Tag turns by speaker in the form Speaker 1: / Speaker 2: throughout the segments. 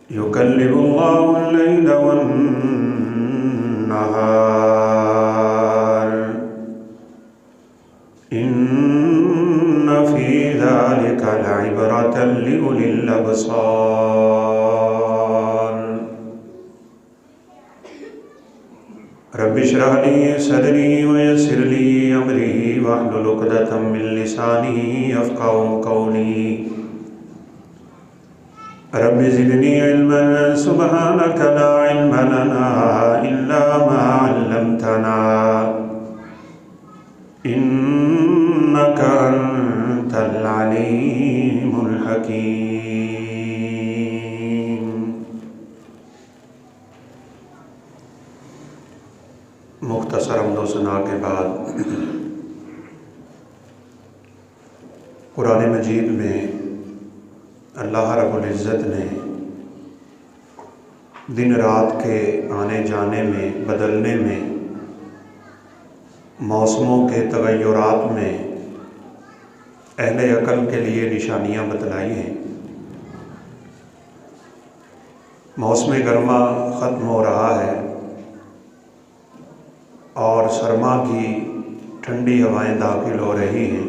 Speaker 1: يكلب الله الليل والنهار إن في ذلك لعبرة لأولي الأبصار رب اشرح لي صدري ويسر لي أمري واحلل عقدة من لساني يفقهوا قولي رب زدني علما سبحانك لا علم لنا إلا ما علمتنا إنك أنت العليم الحكيم۔ مختصر حمد و ثنا کے بعد قرآن مجید میں اللہ رب العزت نے دن رات کے آنے جانے میں، بدلنے میں، موسموں کے تغیرات میں اہل عقل کے لیے نشانیاں بتلائی ہیں۔ موسم گرما ختم ہو رہا ہے اور سرما کی ٹھنڈی ہوائیں داخل ہو رہی ہیں۔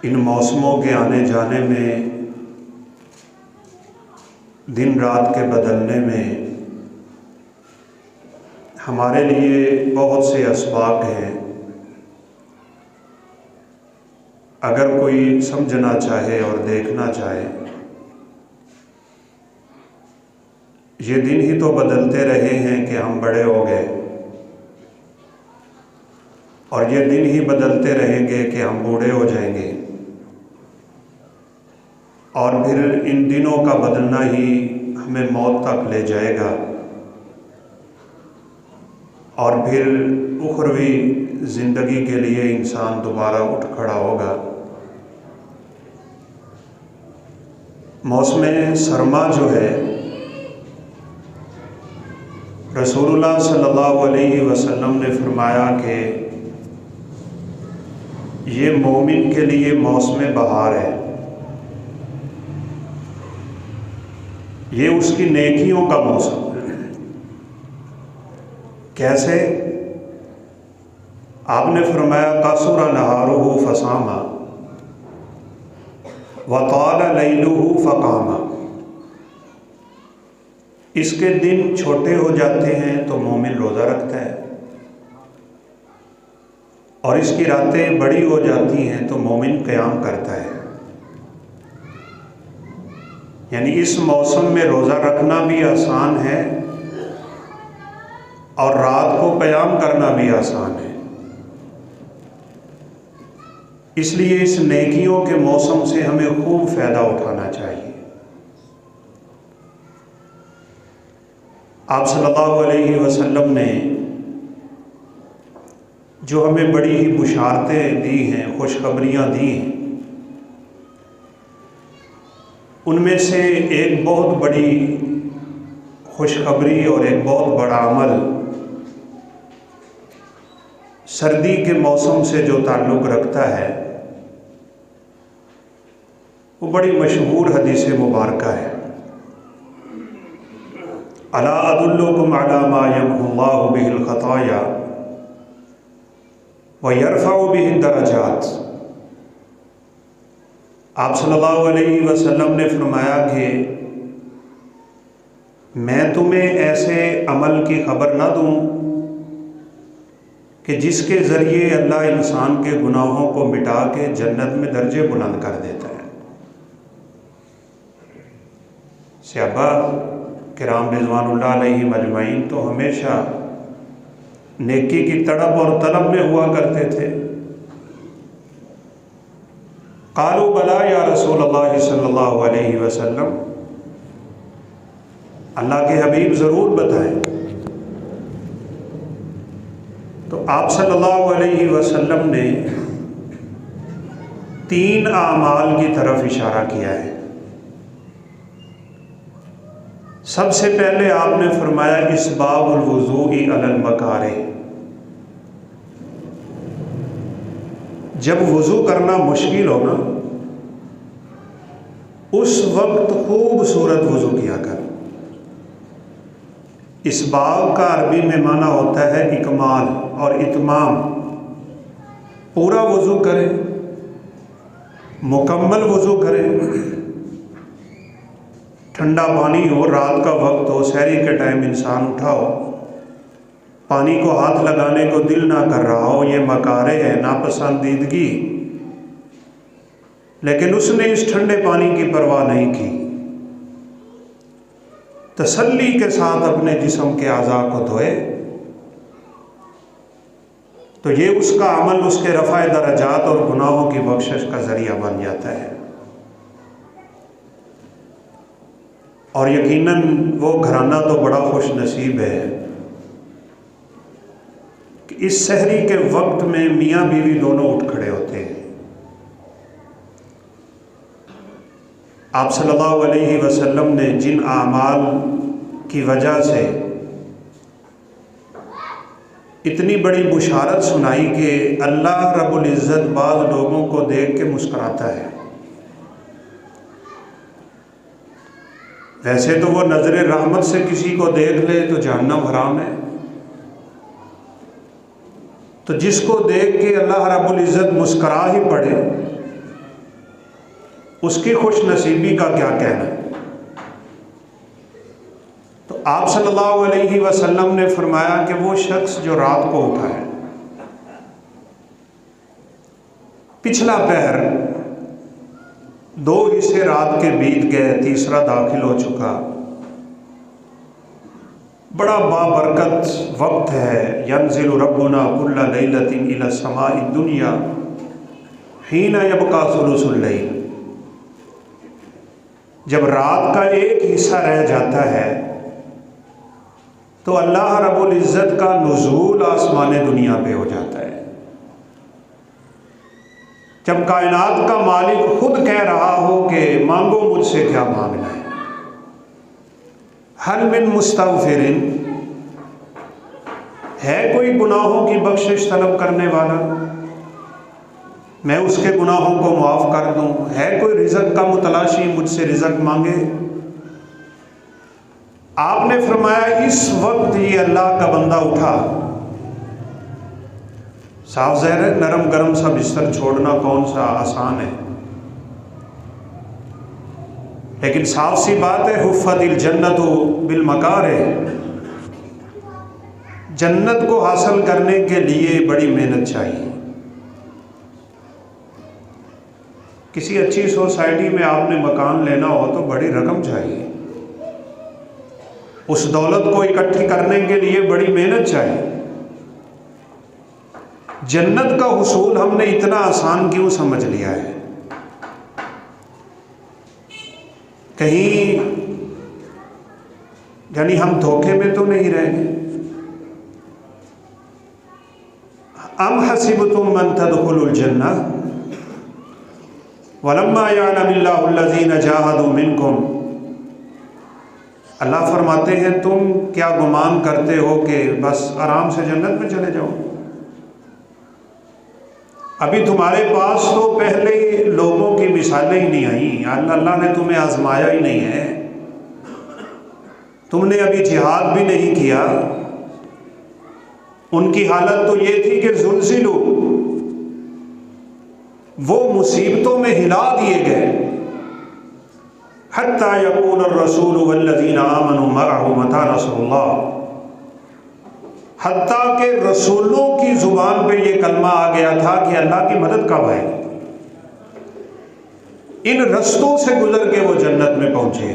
Speaker 1: ان موسموں کے آنے جانے میں، دن رات کے بدلنے میں ہمارے لیے بہت سے اسباق ہیں۔ اگر کوئی سمجھنا چاہے اور دیکھنا چاہے، یہ دن ہی تو بدلتے رہے ہیں کہ ہم بڑے ہو گئے، اور یہ دن ہی بدلتے رہیں گے کہ ہم بوڑھے ہو جائیں گے، اور پھر ان دنوں کا بدلنا ہی ہمیں موت تک لے جائے گا، اور پھر اخروی زندگی کے لیے انسان دوبارہ اٹھ کھڑا ہوگا۔ موسم سرما جو ہے، رسول اللہ صلی اللہ علیہ وسلم نے فرمایا کہ یہ مومن کے لیے موسم بہار ہے، یہ اس کی نیکیوں کا موسم ہے۔ کیسے؟ آپ نے فرمایا قصر نہارہ فصاما وطال لیلہ فقاما۔ اس کے دن چھوٹے ہو جاتے ہیں تو مومن روزہ رکھتا ہے، اور اس کی راتیں بڑی ہو جاتی ہیں تو مومن قیام کرتا ہے۔ یعنی اس موسم میں روزہ رکھنا بھی آسان ہے اور رات کو قیام کرنا بھی آسان ہے۔ اس لیے اس نیکیوں کے موسم سے ہمیں خوب فائدہ اٹھانا چاہیے۔ آپ صلی اللہ علیہ وسلم نے جو ہمیں بڑی ہی بشارتیں دی ہیں، خوشخبریاں دی ہیں، ان میں سے ایک بہت بڑی خوشخبری اور ایک بہت بڑا عمل سردی کے موسم سے جو تعلق رکھتا ہے، وہ بڑی مشہور حدیث مبارکہ ہے۔ الا ادلکم علی ما یمحو اللہ بہ الخطایا ویرفع بہ الدرجات۔ آپ صلی اللہ علیہ وسلم نے فرمایا کہ میں تمہیں ایسے عمل کی خبر نہ دوں کہ جس کے ذریعے اللہ انسان کے گناہوں کو مٹا کے جنت میں درجے بلند کر دیتا ہے۔ صحابہ کرام رضوان اللہ علیہ مجمعین تو ہمیشہ نیکی کی تڑپ اور طلب میں ہوا کرتے تھے۔ قالوا بلا یا رسول اللہ صلی اللہ علیہ وسلم، اللہ کے حبیب ضرور بتائیں۔ تو آپ صلی اللہ علیہ وسلم نے 3 اعمال کی طرف اشارہ کیا ہے۔ سب سے پہلے آپ نے فرمایا اسباغ الوضوء علی المکارہ۔ جب وضو کرنا مشکل ہو نا اس وقت خوبصورت وضو کیا کر۔ اسباغ کا عربی میں معنی ہوتا ہے اکمال اور اتمام، پورا وضو کرے، مکمل وضو کرے۔ ٹھنڈا پانی ہو، رات کا وقت ہو، سحری کے ٹائم انسان اٹھا ہو، پانی کو ہاتھ لگانے کو دل نہ کر رہا ہو، یہ مکارہ ہے، ناپسندیدگی، لیکن اس نے اس ٹھنڈے پانی کی پرواہ نہیں کی، تسلی کے ساتھ اپنے جسم کے اعضاء کو دھوئے، تو یہ اس کا عمل اس کے رفع درجات اور گناہوں کی بخشش کا ذریعہ بن جاتا ہے۔ اور یقیناً وہ گھرانہ تو بڑا خوش نصیب ہے کہ اس سحری کے وقت میں میاں بیوی دونوں اٹھ کھڑے ہوتے ہیں۔ آپ صلی اللہ علیہ وسلم نے جن اعمال کی وجہ سے اتنی بڑی بشارت سنائی کہ اللہ رب العزت بعض لوگوں کو دیکھ کے مسکراتا ہے، ویسے تو وہ نظر رحمت سے کسی کو دیکھ لے تو جہنم حرام ہے، تو جس کو دیکھ کے اللہ رب العزت مسکرا ہی پڑے اس کی خوش نصیبی کا کیا کہنا ہے۔ تو آپ صلی اللہ علیہ وسلم نے فرمایا کہ وہ شخص جو رات کو اٹھا ہے، پچھلا پہر 2 حصے رات کے بیت گئے، تیسرا داخل ہو چکا، بڑا بابرکت وقت ہے۔ ینزل ربنا کل لیلۃ الی السماء الدنیا حین یبقی ثلث اللیل، جب رات کا ایک حصہ رہ جاتا ہے تو اللہ رب العزت کا نزول آسمان دنیا پہ ہو جاتا ہے، جب کائنات کا مالک خود کہہ رہا ہو کہ مانگو مجھ سے کیا مانگنا ہے، حل من مستغفر، ہے کوئی گناہوں کی بخشش طلب کرنے والا، میں اس کے گناہوں کو معاف کر دوں، ہے کوئی رزق کا متلاشی مجھ سے رزق مانگے۔ آپ نے فرمایا اس وقت یہ اللہ کا بندہ اٹھا، صاف ظاہر ہے نرم گرم سا بستر چھوڑنا کون سا آسان ہے، لیکن صاف سی بات ہے حفت الجنت بالمکارہ، جنت کو حاصل کرنے کے لیے بڑی محنت چاہیے۔ کسی اچھی سوسائٹی میں آپ نے مکان لینا ہو تو بڑی رقم چاہیے، اس دولت کو اکٹھی کرنے کے لیے بڑی محنت چاہیے۔ جنت کا حصول ہم نے اتنا آسان کیوں سمجھ لیا ہے؟ کہیں یعنی ہم دھوکے میں تو نہیں رہیں گے؟ ام حسبتم من تدخلوا الجنہ وَلَمَّا يَعْلَمِ اللَّهُ الَّذِينَ جَاهَدُوا مِنْكُمْ، اللہ فرماتے ہیں تم کیا گمان کرتے ہو کہ بس آرام سے جنت میں چلے جاؤ؟ ابھی تمہارے پاس تو پہلے لوگوں کی مثالیں ہی نہیں آئیں، اللہ نے تمہیں آزمایا ہی نہیں ہے، تم نے ابھی جہاد بھی نہیں کیا، ان کی حالت تو یہ تھی کہ زلزلوا، وہ مصیبتوں میں ہلا دیے گئے، حتیٰ یقول الرسول والذین آمنوا معہ متی نصر اللہ، حتیٰ کہ رسولوں کی زبان پہ یہ کلمہ آ گیا تھا کہ اللہ کی مدد کب آئے گی۔ ان رستوں سے گزر کے وہ جنت میں پہنچے۔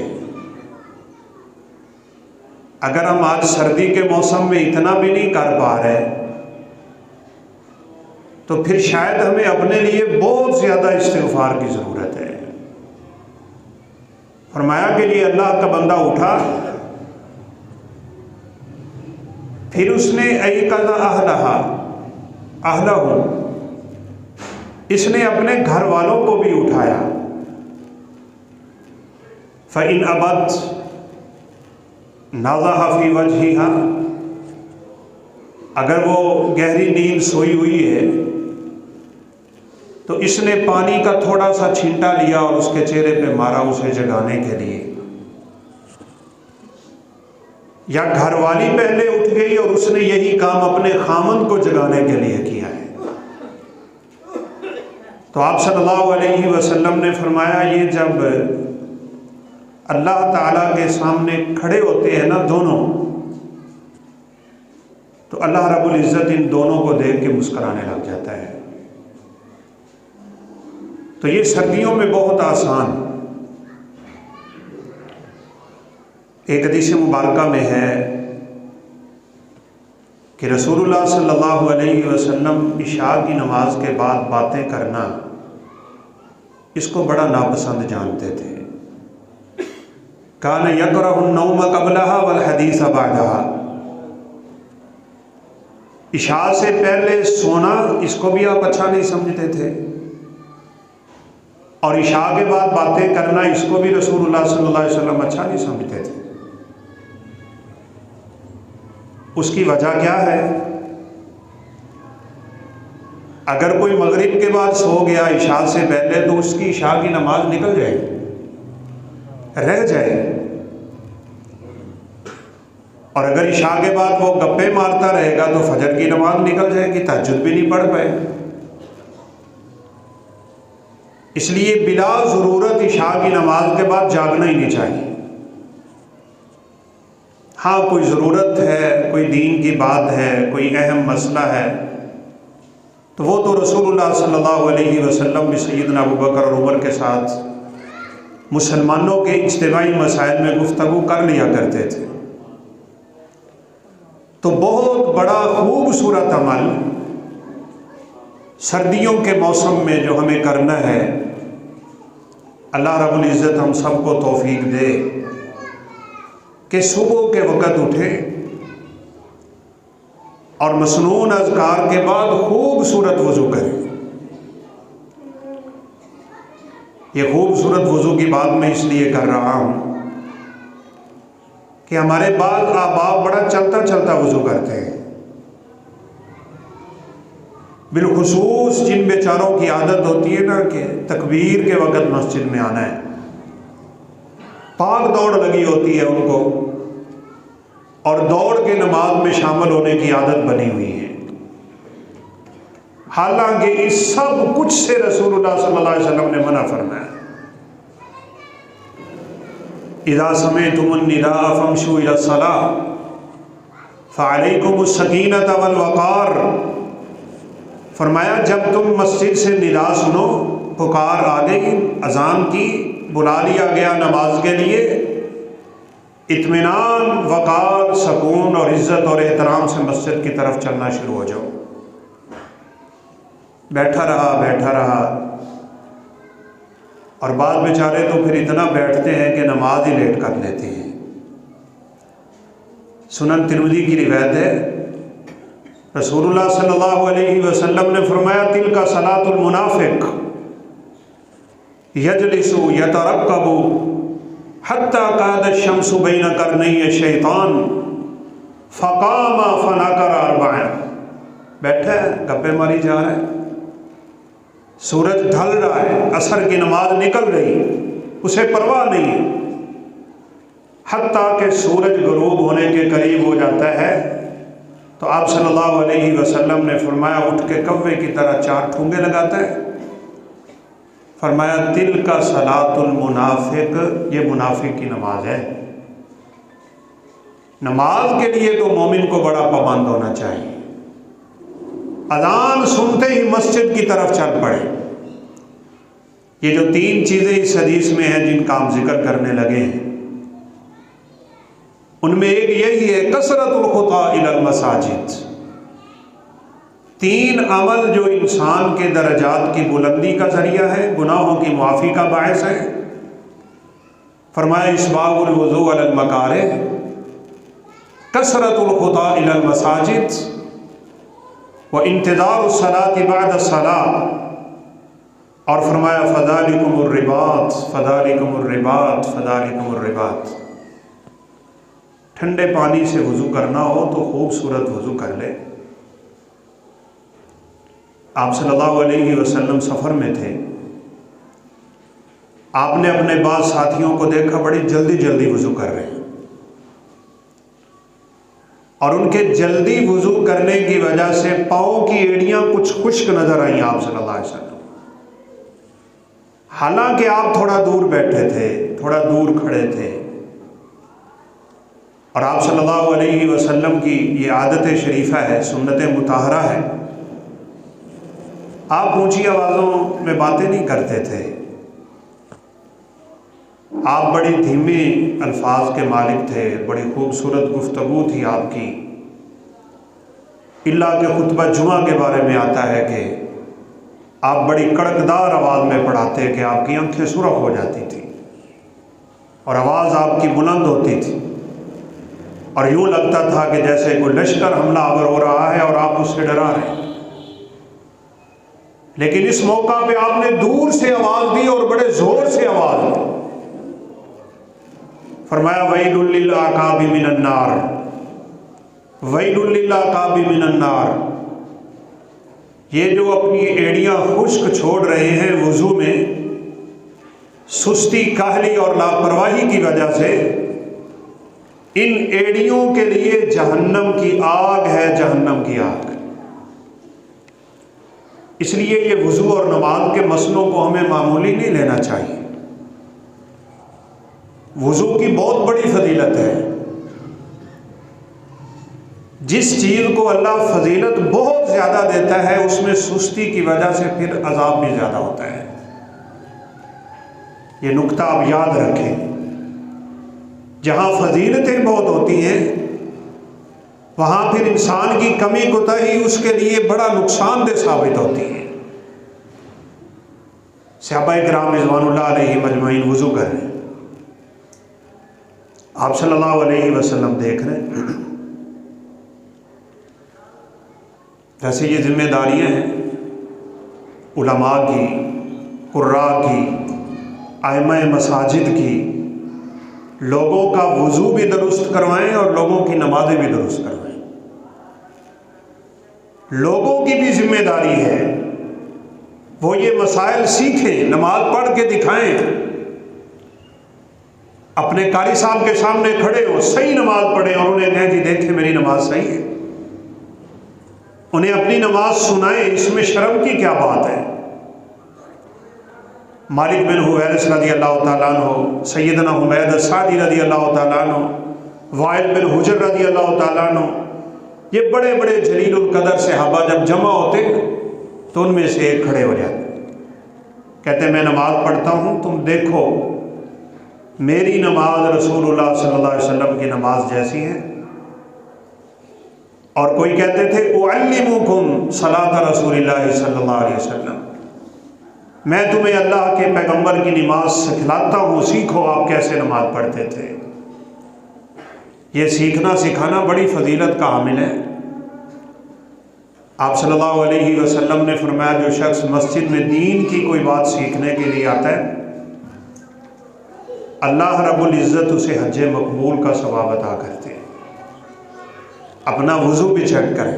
Speaker 1: اگر ہم آج سردی کے موسم میں اتنا بھی نہیں کر پا رہے تو پھر شاید ہمیں اپنے لیے بہت زیادہ استغفار کی ضرورت ہے۔ فرمایا کہ یہ اللہ کا بندہ اٹھا، پھر اس نے ایقظ اہلہ، اس نے اپنے گھر والوں کو بھی اٹھایا۔ فَإِنْ أَبَتْ نَضَحَ فِي وَجْهِهَا، اگر وہ گہری نیند سوئی ہوئی ہے تو اس نے پانی کا تھوڑا سا چھینٹا لیا اور اس کے چہرے پہ مارا اسے جگانے کے لیے، یا گھر والی پہلے اٹھ گئی اور اس نے یہی کام اپنے خامند کو جگانے کے لیے کیا ہے۔ تو آپ صلی اللہ علیہ وسلم نے فرمایا یہ جب اللہ تعالیٰ کے سامنے کھڑے ہوتے ہیں نا دونوں، تو اللہ رب العزت ان دونوں کو دیکھ کے مسکرانے لگ جاتا ہے۔ تو یہ سردیوں میں بہت آسان۔ ایک حدیث مبارکہ میں ہے کہ رسول اللہ صلی اللہ علیہ وسلم عشاء کی نماز کے بعد باتیں کرنا اس کو بڑا ناپسند جانتے تھے۔ کان یکرہ النوم قبلہا والحدیث بعدہا، عشاء سے پہلے سونا اس کو بھی آپ اچھا نہیں سمجھتے تھے، اور عشاء کے بعد باتیں کرنا اس کو بھی رسول اللہ صلی اللہ علیہ وسلم اچھا نہیں سمجھتے تھے۔ اس کی وجہ کیا ہے؟ اگر کوئی مغرب کے بعد سو گیا عشاء سے پہلے تو اس کی عشاء کی نماز نکل جائے گی، رہ جائے، اور اگر عشاء کے بعد وہ گپے مارتا رہے گا تو فجر کی نماز نکل جائے گی، تہجد بھی نہیں پڑھ پائے۔ اس لیے بلا ضرورت عشاء کی نماز کے بعد جاگنا ہی نہیں چاہیے۔ ہاں کوئی ضرورت ہے، کوئی دین کی بات ہے، کوئی اہم مسئلہ ہے، تو وہ تو رسول اللہ صلی اللہ علیہ وسلم بھی سیدنا ابوبکر اور عمر کے ساتھ مسلمانوں کے اجتماعی مسائل میں گفتگو کر لیا کرتے تھے۔ تو بہت بڑا خوبصورت عمل سردیوں کے موسم میں جو ہمیں کرنا ہے، اللہ رب العزت ہم سب کو توفیق دے کہ صبح کے وقت اٹھیں اور مسنون اذکار کے بعد خوبصورت وضو کریں۔ یہ خوبصورت وضو کی بات میں اس لیے کر رہا ہوں کہ ہمارے بعض احباب بڑا چلتا چلتا وضو کرتے ہیں، بالخصوص جن بیچاروں کی عادت ہوتی ہے نا کہ تکبیر کے وقت مسجد میں آنا ہے، پاک دوڑ لگی ہوتی ہے ان کو، اور دوڑ کے نماز میں شامل ہونے کی عادت بنی ہوئی ہے، حالانکہ اس سب کچھ سے رسول اللہ صلی اللہ علیہ وسلم نے منع فرمایا۔ اذا سمعتم النداء فامشوا الى الصلاة فعليكم السکینۃ والوقار، فرمایا جب تم مسجد سے ندا سنو، پکار آ گئی، اذان کی، بلا لیا گیا نماز کے لیے، اطمینان، وقار، سکون اور عزت اور احترام سے مسجد کی طرف چلنا شروع ہو جاؤ۔ بیٹھا رہا، اور بعض بیچارے تو پھر اتنا بیٹھتے ہیں کہ نماز ہی لیٹ کر لیتے ہیں۔ سنن ترمذی کی روایت ہے، رسول اللہ صلی اللہ علیہ وسلم نے فرمایا تلک صلاۃ المنافق یجلس یترقب حتی کاد الشمس بین قرنی الشیطان فقام فنکر اربعا، بیٹھا ہے، گپے ماری جا رہا ہے، سورج ڈھل رہا ہے، عصر کی نماز نکل رہی، اسے پرواہ نہیں ہے، حتیٰ کہ سورج غروب ہونے کے قریب ہو جاتا ہے تو آپ صلی اللہ علیہ وسلم نے فرمایا اٹھ کے کوے کی طرح 4 ٹھونگے لگاتا ہے، فرمایا تلک صلاۃ المنافق، یہ منافق کی نماز ہے۔ نماز کے لیے تو مومن کو بڑا پابند ہونا چاہیے، اذان سنتے ہی مسجد کی طرف چل پڑے۔ یہ جو 3 چیزیں اس حدیث میں ہیں جن کا ہم ذکر کرنے لگے ہیں، ان میں ایک یہی ہے کثرت الخطا الی المساجد، 3 عمل جو انسان کے درجات کی بلندی کا ذریعہ ہے، گناہوں کی معافی کا باعث ہے۔ فرمایا اسباغ الوضوء علی المکارہ، کثرت الخطا الی المساجد، وانتظار الصلاة بعد الصلاة، اور فرمایا فذالکم الرباط فذالکم الرباط فذالکم الرباط۔ ٹھنڈے پانی سے وضو کرنا ہو تو خوبصورت وضو کر لے، آپ صلی اللہ علیہ وسلم سفر میں تھے، آپ نے اپنے بعض ساتھیوں کو دیکھا بڑی جلدی جلدی وضو کر رہے ہیں، اور ان کے جلدی وضو کرنے کی وجہ سے پاؤں کی ایڑیاں کچھ خشک نظر آئیں آپ صلی اللہ علیہ وسلم، حالانکہ آپ تھوڑا دور بیٹھے تھے، تھوڑا دور کھڑے تھے، اور آپ صلی اللہ علیہ وسلم کی یہ عادت شریفہ ہے، سنت مطہرہ ہے، آپ اونچی آوازوں میں باتیں نہیں کرتے تھے، آپ بڑی دھیمی الفاظ کے مالک تھے، بڑی خوبصورت گفتگو تھی آپ کی، اللہ کے خطبہ جمعہ کے بارے میں آتا ہے کہ آپ بڑی کڑکدار آواز میں پڑھاتے کہ آپ کی آنکھیں سرخ ہو جاتی تھی اور آواز آپ کی بلند ہوتی تھی، اور یوں لگتا تھا کہ جیسے کوئی لشکر حملہ آور ہو رہا ہے اور آپ اس سے ڈرا رہے ہیں، لیکن اس موقع پہ آپ نے دور سے آواز دی اور بڑے زور سے آواز دی، فرمایا ویل للعقاب من النار، ویل للعقاب من النار، یہ جو اپنی ایڑیاں خشک چھوڑ رہے ہیں وضو میں سستی، کاہلی اور لاپرواہی کی وجہ سے، ان ایڑیوں کے لیے جہنم کی آگ ہے، جہنم کی آگ۔ اس لیے یہ وضو اور نماز کے مسئلوں کو ہمیں معمولی نہیں لینا چاہیے، وضو کی بہت بڑی فضیلت ہے، جس چیز کو اللہ فضیلت بہت زیادہ دیتا ہے اس میں سستی کی وجہ سے پھر عذاب بھی زیادہ ہوتا ہے، یہ نقطہ آپ یاد رکھیں، جہاں فضیلتیں بہت ہوتی ہیں وہاں پھر انسان کی کمی کوتاہی اس کے لیے بڑا نقصان دہ ثابت ہوتی ہے۔ صحابہ کرام رضوان اللہ علیہ مجمعین وضو کر رہے ہیں، آپ صلی اللہ علیہ وسلم دیکھ رہے ہیں، جیسے یہ ذمہ داریاں ہیں علماء کی، قراء کی، ائمہ مساجد کی، لوگوں کا وضو بھی درست کروائیں اور لوگوں کی نمازیں بھی درست کروائیں، لوگوں کی بھی ذمہ داری ہے وہ یہ مسائل سیکھیں، نماز پڑھ کے دکھائیں، اپنے قاری صاحب کے سامنے کھڑے ہو، صحیح نماز پڑھیں اور انہیں کہیں جی دیکھیں میری نماز صحیح ہے، انہیں اپنی نماز سنائیں، اس میں شرم کی کیا بات ہے۔ مالک بن حویرث رضی اللہ تعالیٰ عنہ، سیدنا حمید السعدی رضی اللہ تعالیٰ عنہ، وائل بن حجر رضی اللہ تعالیٰ عنہ، یہ بڑے بڑے جلیل القدر صحابہ جب جمع ہوتے تو ان میں سے ایک کھڑے ہو جاتے، کہتے میں نماز پڑھتا ہوں، تم دیکھو میری نماز رسول اللہ صلی اللہ علیہ وسلم کی نماز جیسی ہے، اور کوئی کہتے تھے اعلمکم صلاۃ رسول اللہ صلی اللہ علیہ وسلم، میں تمہیں اللہ کے پیغمبر کی نماز سکھلاتا ہوں، سیکھو آپ کیسے نماز پڑھتے تھے۔ یہ سیکھنا سکھانا بڑی فضیلت کا حامل ہے۔ آپ صلی اللہ علیہ وسلم نے فرمایا جو شخص مسجد میں دین کی کوئی بات سیکھنے کے لیے آتا ہے اللہ رب العزت اسے حج مقبول کا ثواب عطا کرتے ہیں۔ اپنا وضو بھی چیک کریں،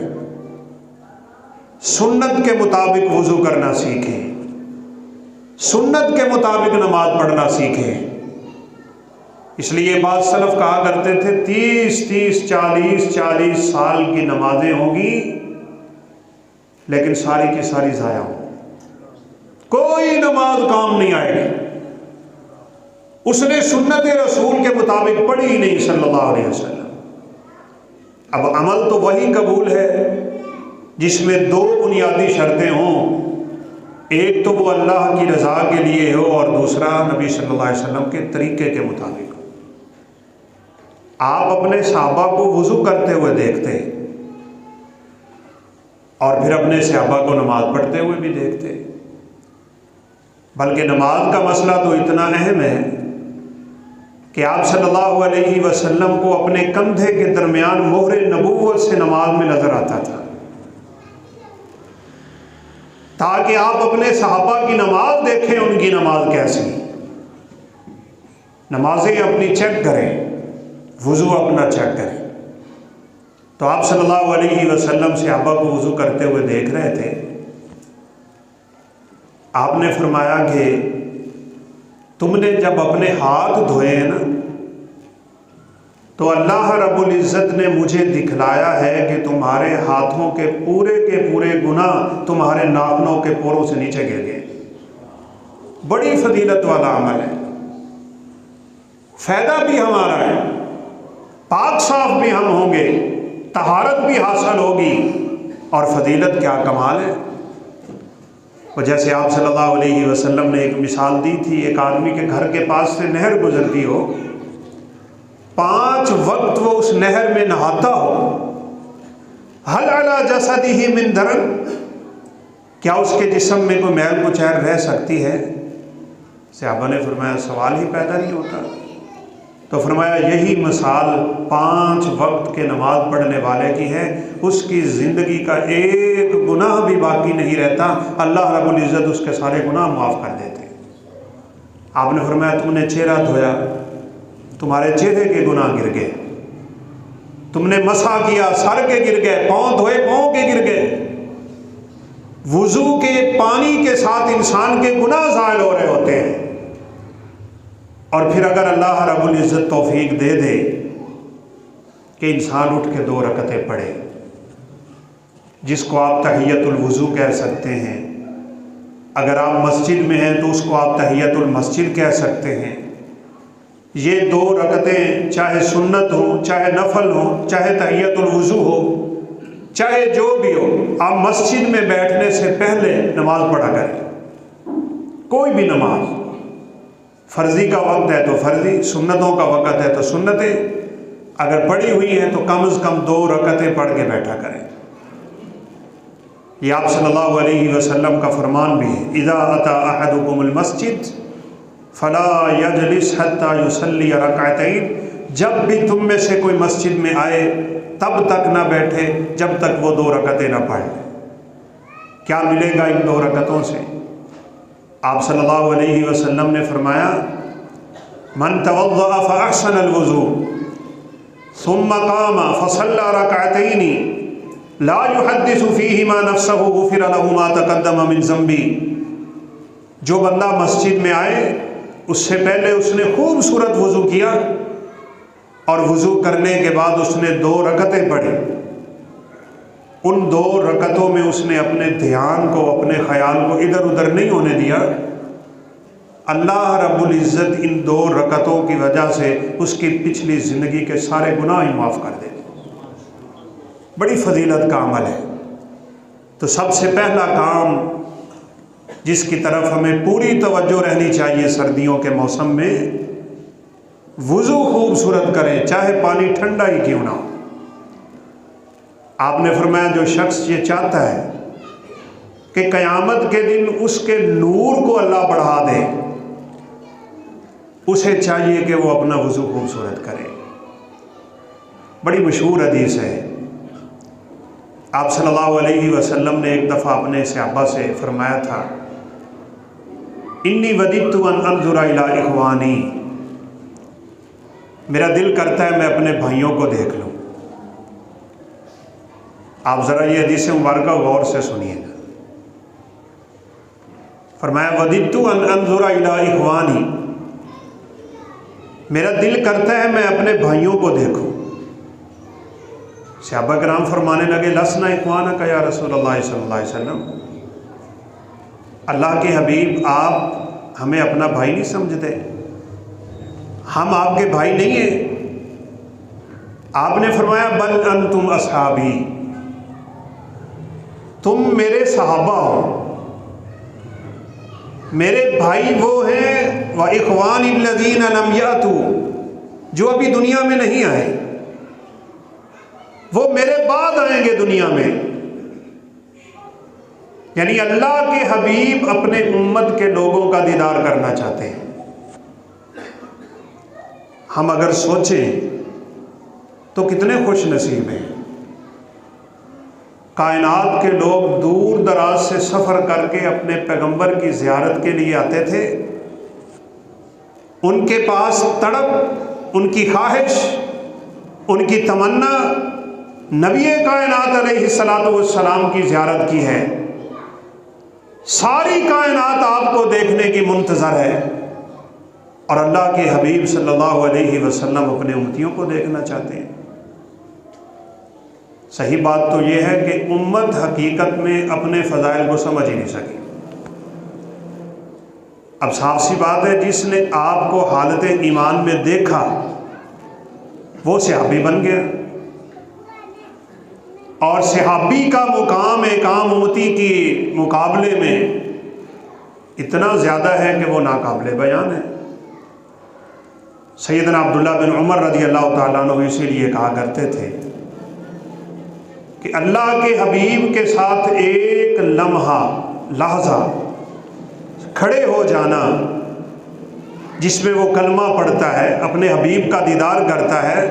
Speaker 1: سنت کے مطابق وضو کرنا سیکھیں، سنت کے مطابق نماز پڑھنا سیکھیں۔ اس لیے بعض سلف کہا کرتے تھے 30 سال کی نمازیں ہوں گی لیکن ساری کی ساری ضائع ہوں، کوئی نماز کام نہیں آئے گی، اس نے سنت رسول کے مطابق پڑھی ہی نہیں صلی اللہ علیہ وسلم۔ اب عمل تو وہی قبول ہے جس میں دو بنیادی شرطیں ہوں، ایک تو وہ اللہ کی رضا کے لیے ہو اور دوسرا نبی صلی اللہ علیہ وسلم کے طریقے کے مطابق ہو۔ آپ اپنے صحابہ کو وضو کرتے ہوئے دیکھتے اور پھر اپنے صحابہ کو نماز پڑھتے ہوئے بھی دیکھتے، بلکہ نماز کا مسئلہ تو اتنا اہم ہے کہ آپ صلی اللہ علیہ وسلم کو اپنے کندھے کے درمیان مہر نبوت سے نماز میں نظر آتا تھا، تاکہ آپ اپنے صحابہ کی نماز دیکھیں ان کی نماز کیسی، نمازیں اپنی چیک کریں، وضو اپنا چیک کریں۔ تو آپ صلی اللہ علیہ وسلم صحابہ کو وضو کرتے ہوئے دیکھ رہے تھے، آپ نے فرمایا کہ تم نے جب اپنے ہاتھ دھوئے ہیں نا تو اللہ رب العزت نے مجھے دکھلایا ہے کہ تمہارے ہاتھوں کے پورے گناہ تمہارے ناخنوں کے پوروں سے نیچے گر گئے۔ بڑی فضیلت والا عمل ہے، فائدہ بھی ہمارا ہے، پاک صاف بھی ہم ہوں گے، طہارت بھی حاصل ہوگی، اور فضیلت کیا کمال ہے۔ اور جیسے آپ صلی اللہ علیہ وسلم نے ایک مثال دی تھی، ایک آدمی کے گھر کے پاس سے نہر گزرتی ہو، 5 وقت وہ اس نہر میں نہاتا ہو، هل علی جسدہ من درن، کیا اس کے جسم میں کوئی میل کچیل رہ سکتی ہے؟ صحابہ نے فرمایا سوال ہی پیدا نہیں ہوتا۔ تو فرمایا یہی مثال 5 وقت کے نماز پڑھنے والے کی ہے، اس کی زندگی کا ایک گناہ بھی باقی نہیں رہتا، اللہ رب العزت اس کے سارے گناہ معاف کر دیتے۔ آپ نے فرمایا تم نے چہرہ دھویا، تمہارے چہرے کے گناہ گر گئے، تم نے مسح کیا، سر کے گر گئے، پاؤں دھوئے، پاؤں کے گر گئے۔ وضو کے پانی کے ساتھ انسان کے گناہ زائل ہو رہے ہوتے ہیں۔ اور پھر اگر اللہ رب العزت توفیق دے دے کہ انسان اٹھ کے 2 رکعتیں پڑھے، جس کو آپ تحیۃ الوضو کہہ سکتے ہیں، اگر آپ مسجد میں ہیں تو اس کو آپ تحیۃ المسجد کہہ سکتے ہیں، یہ 2 رکعتیں چاہے سنت ہو، چاہے نفل ہو، چاہے تحیۃ الوضو ہو، چاہے جو بھی ہو، آپ مسجد میں بیٹھنے سے پہلے نماز پڑھا کریں، کوئی بھی نماز، فرضی کا وقت ہے تو فرضی، سنتوں کا وقت ہے تو سنتیں، اگر پڑھی ہوئی ہیں تو کم از کم 2 رکعتیں پڑھ کے بیٹھا کریں۔ یہ آپ صلی اللہ علیہ وسلم کا فرمان بھی ہے، اذا اتی احدکم المسجد فلا یجلس حتی یصلی رکعتین، جب بھی تم میں سے کوئی مسجد میں آئے تب تک نہ بیٹھے جب تک وہ 2 رکعتیں نہ پڑھ لے۔ کیا ملے گا ان 2 رکعتوں سے؟ آپ صلی اللہ علیہ وسلم نے فرمایا من توضأ فأحسن الوضوء ثم قام فصلى ركعتين لا يحدث فيهما نفسه غفر له ما تقدم من ذنبه، جو بندہ مسجد میں آئے اس سے پہلے اس نے خوبصورت وضو کیا اور وضو کرنے کے بعد اس نے 2 رکعتیں پڑھی، ان 2 رکعتوں میں اس نے اپنے دھیان کو، اپنے خیال کو ادھر ادھر نہیں ہونے دیا، اللہ رب العزت ان 2 رکعتوں کی وجہ سے اس کی پچھلی زندگی کے سارے گناہ ہی معاف کر دیتے۔ بڑی فضیلت کا عمل ہے۔ تو سب سے پہلا کام جس کی طرف ہمیں پوری توجہ رہنی چاہیے سردیوں کے موسم میں، وضو خوبصورت کریں، چاہے پانی ٹھنڈا ہی کیوں نہ ہو۔ آپ نے فرمایا جو شخص یہ چاہتا ہے کہ قیامت کے دن اس کے نور کو اللہ بڑھا دے، اسے چاہیے کہ وہ اپنا وضو خوبصورت کرے۔ بڑی مشہور حدیث ہے، آپ صلی اللہ علیہ وسلم نے ایک دفعہ اپنے صحابہ سے فرمایا تھا، انی وددت ان انظر الی اخوانی، میرا دل کرتا ہے میں اپنے بھائیوں کو دیکھ لوں۔ آپ ذرا یہ حدیث مبارکہ غور سے سنیے گا۔ فرمایا وددت ان انظر الی اخوانی، میرا دل کرتا ہے میں اپنے بھائیوں کو دیکھوں۔ صحابہ کرام فرمانے لگے لسنا اخوانک یا رسول اللہ صلی اللہ علیہ وسلم، اللہ کے حبیب آپ ہمیں اپنا بھائی نہیں سمجھتے، ہم آپ کے بھائی نہیں ہیں۔ آپ نے فرمایا بل انتم اصحابی، تم میرے صحابہ ہو، میرے بھائی وہ ہیں وَإِخْوَانِ الَّذِينَ لَمْ يَأْتُوا، جو ابھی دنیا میں نہیں آئے، وہ میرے بعد آئیں گے دنیا میں۔ یعنی اللہ کے حبیب اپنے امت کے لوگوں کا دیدار کرنا چاہتے ہیں۔ ہم اگر سوچیں تو کتنے خوش نصیب ہیں، کائنات کے لوگ دور دراز سے سفر کر کے اپنے پیغمبر کی زیارت کے لیے آتے تھے، ان کے پاس تڑپ، ان کی خواہش، ان کی تمنا نبی کائنات علیہ الصلوۃ والسلام کی زیارت کی ہے۔ ساری کائنات آپ کو دیکھنے کی منتظر ہے، اور اللہ کے حبیب صلی اللہ علیہ وسلم اپنے امتیوں کو دیکھنا چاہتے ہیں۔ صحیح بات تو یہ ہے کہ امت حقیقت میں اپنے فضائل کو سمجھ ہی نہیں سکی۔ اب صاف سی بات ہے، جس نے آپ کو حالت ایمان میں دیکھا وہ صحابی بن گیا، اور صحابی کا مقام ایک عام امتی کے مقابلے میں اتنا زیادہ ہے کہ وہ ناقابل بیان ہے۔ سیدنا عبداللہ بن عمر رضی اللہ تعالیٰ عنہ اسی لیے کہا کرتے تھے کہ اللہ کے حبیب کے ساتھ ایک لحظہ کھڑے ہو جانا جس میں وہ کلمہ پڑھتا ہے، اپنے حبیب کا دیدار کرتا ہے،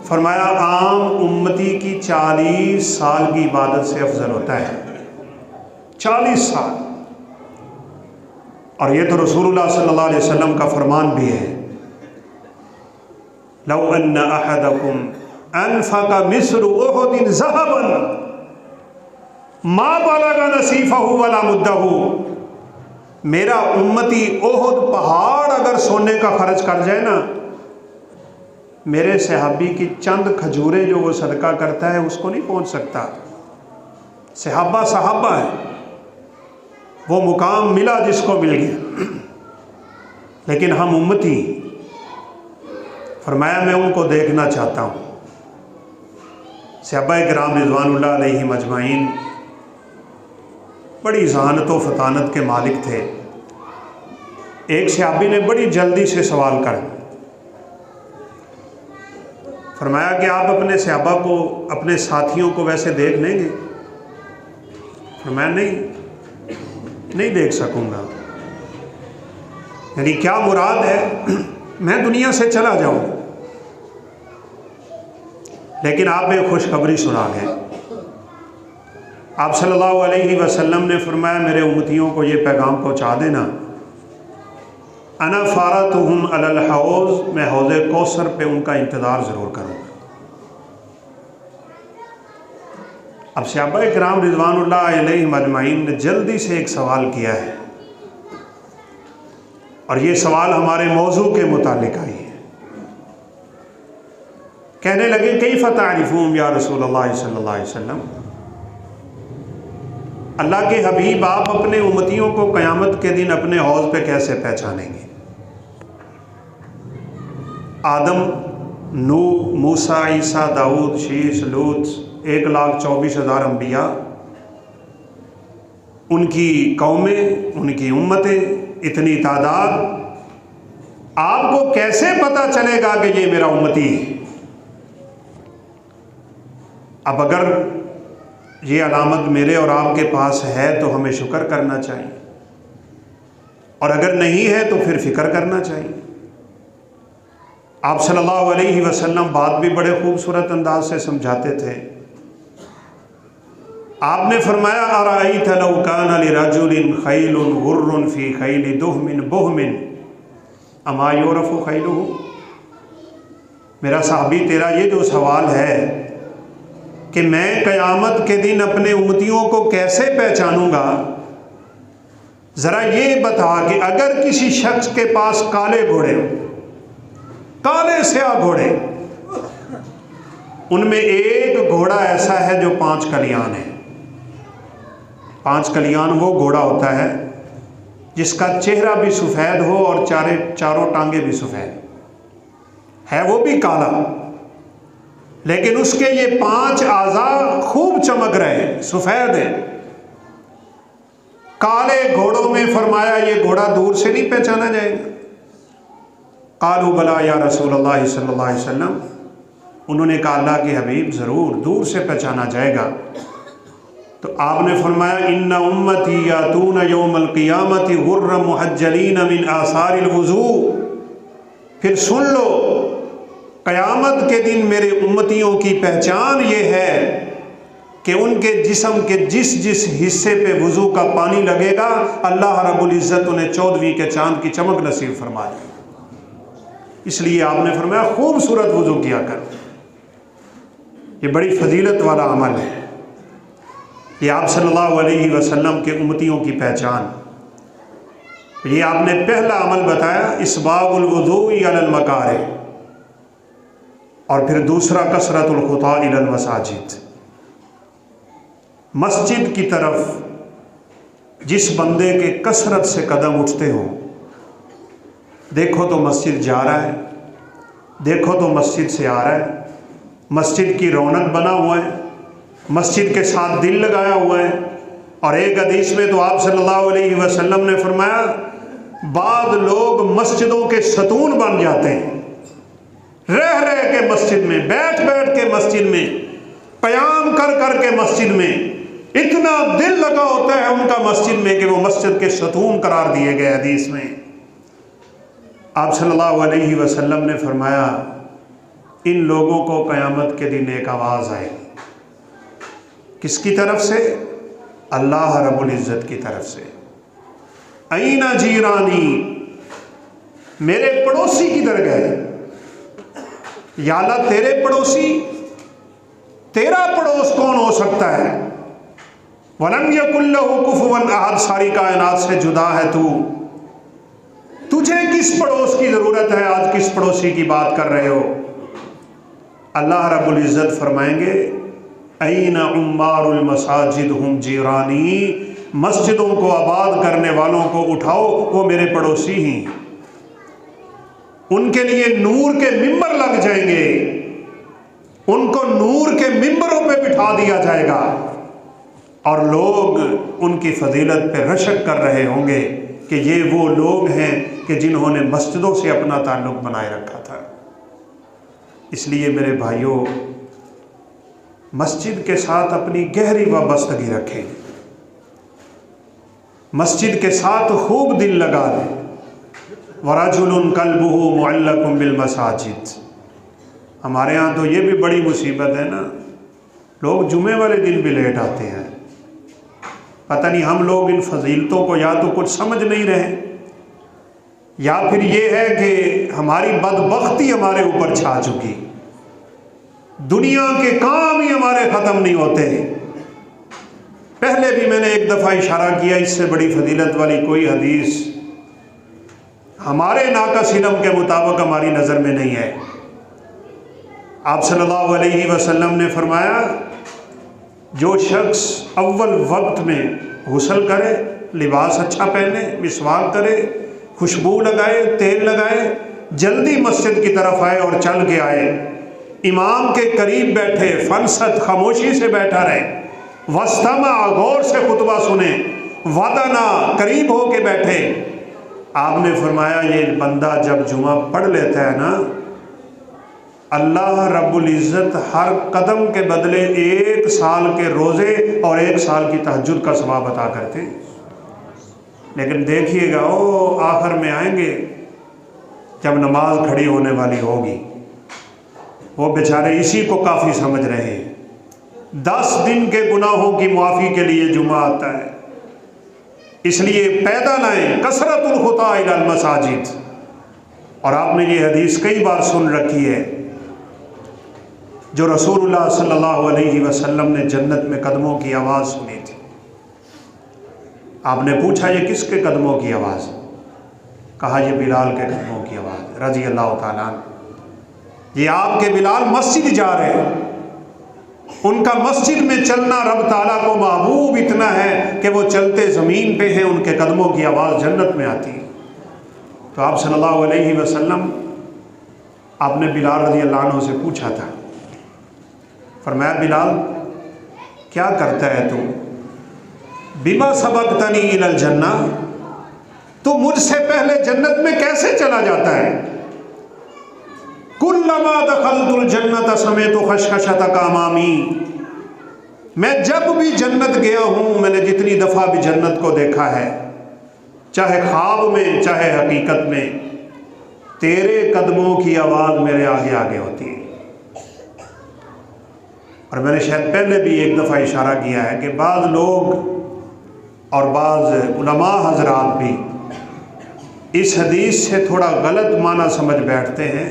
Speaker 1: فرمایا عام امتی کی 40 سال کی عبادت سے افضل ہوتا ہے۔ 40 سال، اور یہ تو رسول اللہ صلی اللہ علیہ وسلم کا فرمان بھی ہے، لو ان احدکم انفق مثل احد ذهبا ما بلغ نصیفہ ولا مدہ۔ میرا امتی احد پہاڑ اگر سونے کا خرچ کر جائے نا، میرے صحابی کی چند کھجوریں جو وہ صدقہ کرتا ہے اس کو نہیں پہنچ سکتا۔ صحابہ ہے، وہ مقام ملا جس کو مل گیا، لیکن ہم امتی، فرمایا میں ان کو دیکھنا چاہتا ہوں۔ صحابہ کرام رضوان اللہ علیہم اجمعین بڑی ذہانت و فطانت کے مالک تھے۔ ایک صحابی نے بڑی جلدی سے سوال کر فرمایا کہ آپ اپنے صحابہ کو، اپنے ساتھیوں کو ویسے دیکھ لیں گے؟ فرمایا نہیں دیکھ سکوں گا۔ یعنی کیا مراد ہے؟ میں دنیا سے چلا جاؤں، لیکن آپ ایک خوشخبری سنا گئے۔ آپ صلی اللہ علیہ وسلم نے فرمایا میرے امتیوں کو یہ پیغام پہنچا دینا، انا فارتہم علی الحوض، میں حوض کوثر پہ ان کا انتظار ضرور کروں گا۔ اب صحابہ کرام رضوان اللہ علیہم اجمعین نے جلدی سے ایک سوال کیا ہے، اور یہ سوال ہمارے موضوع کے متعلق آئی ہے۔ کہنے لگے کیف تعرفون یا رسول اللہ صلی اللہ علیہ وسلم، اللہ کے حبیب آپ اپنے امتیوں کو قیامت کے دن اپنے حوض پہ کیسے پہچانیں گے؟ آدم، نوح، موسیٰ، عیسیٰ، داؤد، شیش، لوط، 1,24,000 انبیاء، ان کی قومیں، ان کی امتیں، اتنی تعداد، آپ کو کیسے پتہ چلے گا کہ یہ میرا امتی ہے؟ اب اگر یہ علامت میرے اور آپ کے پاس ہے تو ہمیں شکر کرنا چاہیے، اور اگر نہیں ہے تو پھر فکر کرنا چاہیے۔ آپ صلی اللہ علیہ وسلم بات بھی بڑے خوبصورت انداز سے سمجھاتے تھے۔ آپ نے فرمایا ارأیت لو کان لرجل خیل غر فی خیل دہم بہم اما یعرف خیلہ۔ میرا صحابی تیرا یہ جو سوال ہے کہ میں قیامت کے دن اپنے امتیوں کو کیسے پہچانوں گا، ذرا یہ بتا کہ اگر کسی شخص کے پاس کالے گھوڑے ہو، کالے سیاہ گھوڑے، ان میں ایک گھوڑا ایسا ہے جو 5 کلیان ہے۔ 5 کلیان وہ گھوڑا ہوتا ہے جس کا چہرہ بھی سفید ہو اور چاروں ٹانگیں بھی سفید ہے، وہ بھی کالا، لیکن اس کے یہ 5 اعضاء خوب چمک رہے ہیں، سفید ہیں۔ کالے گھوڑوں میں فرمایا یہ گھوڑا دور سے نہیں پہچانا جائے گا؟ قالوا بلا یا رسول اللہ صلی اللہ علیہ وسلم، انہوں نے کہا اللہ کے حبیب ضرور دور سے پہچانا جائے گا۔ تو آپ نے فرمایا ان امتی یاتون یوم القیامت غرا محجلین من آثار الوضوء، پھر سن لو قیامت کے دن میرے امتیوں کی پہچان یہ ہے کہ ان کے جسم کے جس حصے پہ وضو کا پانی لگے گا اللہ رب العزت انہیں 14ویں کے چاند کی چمک نصیب فرما دے۔ اس لیے آپ نے فرمایا خوبصورت وضو کیا کر، یہ بڑی فضیلت والا عمل ہے۔ یہ آپ صلی اللہ علیہ وسلم کے امتیوں کی پہچان. یہ آپ نے پہلا عمل بتایا اسباغ الوضوء علی المکارہ، اور پھر دوسرا کثرت الخطا الی المساجد. مسجد کی طرف جس بندے کے کثرت سے قدم اٹھتے ہوں، دیکھو تو مسجد جا رہا ہے، دیکھو تو مسجد سے آ رہا ہے، مسجد کی رونق بنا ہوا ہے، مسجد کے ساتھ دل لگایا ہوا ہے. اور ایک حدیث میں تو آپ صلی اللہ علیہ وسلم نے فرمایا بعض لوگ مسجدوں کے ستون بن جاتے ہیں، رہ رہ کے مسجد میں، بیٹھ بیٹھ کے مسجد میں، قیام کر کر کے مسجد میں، اتنا دل لگا ہوتا ہے ان کا مسجد میں کہ وہ مسجد کے ستون قرار دیے گئے. حدیث میں آپ صلی اللہ علیہ وسلم نے فرمایا ان لوگوں کو قیامت کے دن ایک آواز آئے گی. کس کی طرف سے؟ اللہ رب العزت کی طرف سے. این جیرانی، میرے پڑوسی کدھر گئے؟ یا اللہ تیرے پڑوسی، تیرا پڑوس کون ہو سکتا ہے؟ وَلَمْ يَكُنْ لَهُ كُفُوًا أَحَدٌ، ساری کائنات سے جدا ہے تو، تجھے کس پڑوس کی ضرورت ہے؟ آج کس پڑوسی کی بات کر رہے ہو؟ اللہ رب العزت فرمائیں گے این عمار المساجد ہم جیرانی، مسجدوں کو آباد کرنے والوں کو اٹھاؤ، وہ میرے پڑوسی ہیں. ان کے لیے نور کے ممبر لگ جائیں گے، ان کو نور کے ممبروں پہ بٹھا دیا جائے گا، اور لوگ ان کی فضیلت پہ رشک کر رہے ہوں گے کہ یہ وہ لوگ ہیں کہ جنہوں نے مسجدوں سے اپنا تعلق بنائے رکھا تھا. اس لیے میرے بھائیوں، مسجد کے ساتھ اپنی گہری وابستگی رکھیں، مسجد کے ساتھ خوب دل لگا دیں. وَرَجُلٌ قَلْبُهُ مُعَلَّقٌ بِالْمَسَاجِدِ. ہمارے ہاں تو یہ بھی بڑی مصیبت ہے نا، لوگ جمعے والے دن بھی لیٹ آتے ہیں. پتہ نہیں ہم لوگ ان فضیلتوں کو یا تو کچھ سمجھ نہیں رہے، یا پھر یہ ہے کہ ہماری بدبختی ہمارے اوپر چھا چکی، دنیا کے کام ہی ہمارے ختم نہیں ہوتے. پہلے بھی میں نے ایک دفعہ اشارہ کیا، اس سے بڑی فضیلت والی کوئی حدیث ہمارے ناقص علم کے مطابق ہماری نظر میں نہیں ہے. آپ صلی اللہ علیہ وسلم نے فرمایا جو شخص اول وقت میں غسل کرے، لباس اچھا پہنے، مسواک کرے، خوشبو لگائے، تیل لگائے، جلدی مسجد کی طرف آئے اور چل کے آئے، امام کے قریب بیٹھے، فنصت خاموشی سے بیٹھا رہے، واستمع غور سے خطبہ سنے، ودنا قریب ہو کے بیٹھے. آپ نے فرمایا یہ بندہ جب جمعہ پڑھ لیتا ہے نا، اللہ رب العزت ہر قدم کے بدلے 1 سال کے روزے اور 1 سال کی تہجد کا ثواب عطا کرتے. لیکن دیکھیے گا وہ آخر میں آئیں گے جب نماز کھڑی ہونے والی ہوگی، وہ بیچارے اسی کو کافی سمجھ رہے ہیں. 10 دن کے گناہوں کی معافی کے لیے جمعہ آتا ہے، اس لیے پیدا لائیں کثرت الخطا الی المساجد. اور آپ نے یہ حدیث کئی بار سن رکھی ہے، جو رسول اللہ صلی اللہ علیہ وسلم نے جنت میں قدموں کی آواز سنی تھی. آپ نے پوچھا یہ کس کے قدموں کی آواز؟ کہا یہ بلال کے قدموں کی آواز رضی اللہ تعالیٰ عنہ. یہ آپ کے بلال مسجد جا رہے ہیں، ان کا مسجد میں چلنا رب تعالیٰ کو محبوب اتنا ہے کہ وہ چلتے زمین پہ ہیں، ان کے قدموں کی آواز جنت میں آتی ہے. تو آپ صلی اللہ علیہ وسلم، آپ نے بلال رضی اللہ عنہ سے پوچھا تھا، فرمایا بلال کیا کرتا ہے تو؟ بما سبقتنی الی الجنہ، تو مجھ سے پہلے جنت میں کیسے چلا جاتا ہے؟ کلما دخلت الجنۃ سمعت خشخشتک امامی، میں جب بھی جنت گیا ہوں، میں نے جتنی دفعہ بھی جنت کو دیکھا ہے، چاہے خواب میں چاہے حقیقت میں، تیرے قدموں کی آواز میرے آگے آگے ہوتی ہے. اور میں نے شاید پہلے بھی ایک دفعہ اشارہ کیا ہے کہ بعض لوگ اور بعض علماء حضرات بھی اس حدیث سے تھوڑا غلط معنی سمجھ بیٹھتے ہیں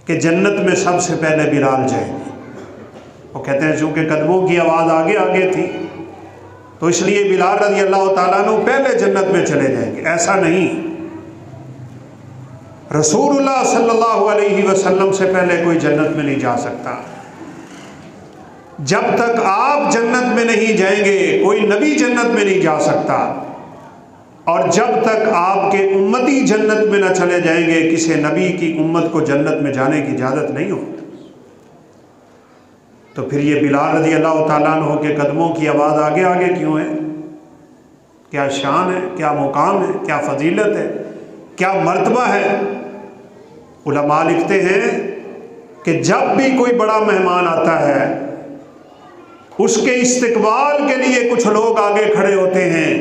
Speaker 1: کہ جنت میں سب سے پہلے بلال جائیں گے. وہ کہتے ہیں چونکہ قدموں کی آواز آگے آگے تھی تو اس لیے بلال رضی اللہ تعالیٰ عنہ پہلے جنت میں چلے جائیں گے، ایسا نہیں۔ رسول اللہ صلی اللہ علیہ وسلم سے پہلے کوئی جنت میں نہیں جا سکتا۔ جب تک آپ جنت میں نہیں جائیں گے کوئی نبی جنت میں نہیں جا سکتا، اور جب تک آپ کے امتی جنت میں نہ چلے جائیں گے کسی نبی کی امت کو جنت میں جانے کی اجازت نہیں ہوتی۔ تو پھر یہ بلال رضی اللہ تعالیٰ عنہ کے قدموں کی آواز آگے آگے کیوں ہے؟ کیا شان ہے، کیا مقام ہے، کیا فضیلت ہے، کیا مرتبہ ہے؟ علماء لکھتے ہیں کہ جب بھی کوئی بڑا مہمان آتا ہے اس کے استقبال کے لیے کچھ لوگ آگے کھڑے ہوتے ہیں۔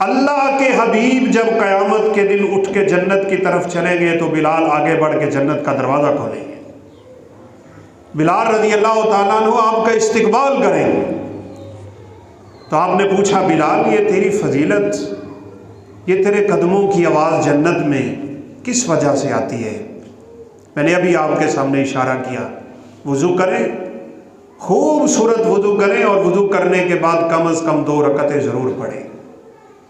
Speaker 1: اللہ کے حبیب جب قیامت کے دن اٹھ کے جنت کی طرف چلیں گے تو بلال آگے بڑھ کے جنت کا دروازہ کھولیں گے، بلال رضی اللہ تعالیٰ عنہ آپ کا استقبال کریں گے۔ تو آپ نے پوچھا بلال یہ تیری فضیلت، یہ تیرے قدموں کی آواز جنت میں کس وجہ سے آتی ہے؟ میں نے ابھی آپ کے سامنے اشارہ کیا، وضو کریں، خوبصورت وضو کریں، اور وضو کرنے کے بعد کم از کم 2 رکعتیں ضرور پڑھیں،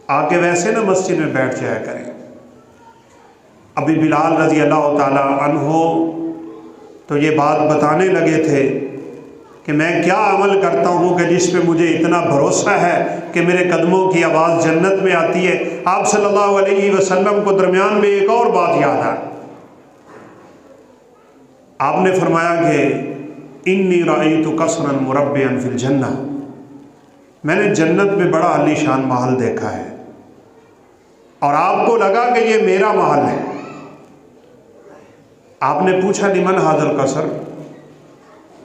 Speaker 1: آ کے ویسے نہ مسجد میں بیٹھ جایا کریں۔ ابھی بلال رضی اللہ تعالیٰ عنہ تو یہ بات بتانے لگے تھے کہ میں کیا عمل کرتا ہوں کہ جس پہ مجھے اتنا بھروسہ ہے کہ میرے قدموں کی آواز جنت میں آتی ہے۔ آپ صلی اللہ علیہ وسلم کو درمیان میں ایک اور بات یاد آئی، آپ نے فرمایا کہ انی رأیت قصرا مربعا فی الجنہ، میں نے جنت میں بڑا عالی شان محل دیکھا ہے، اور آپ کو لگا کہ یہ میرا محل ہے۔ آپ نے پوچھا لمن ھذا القصر،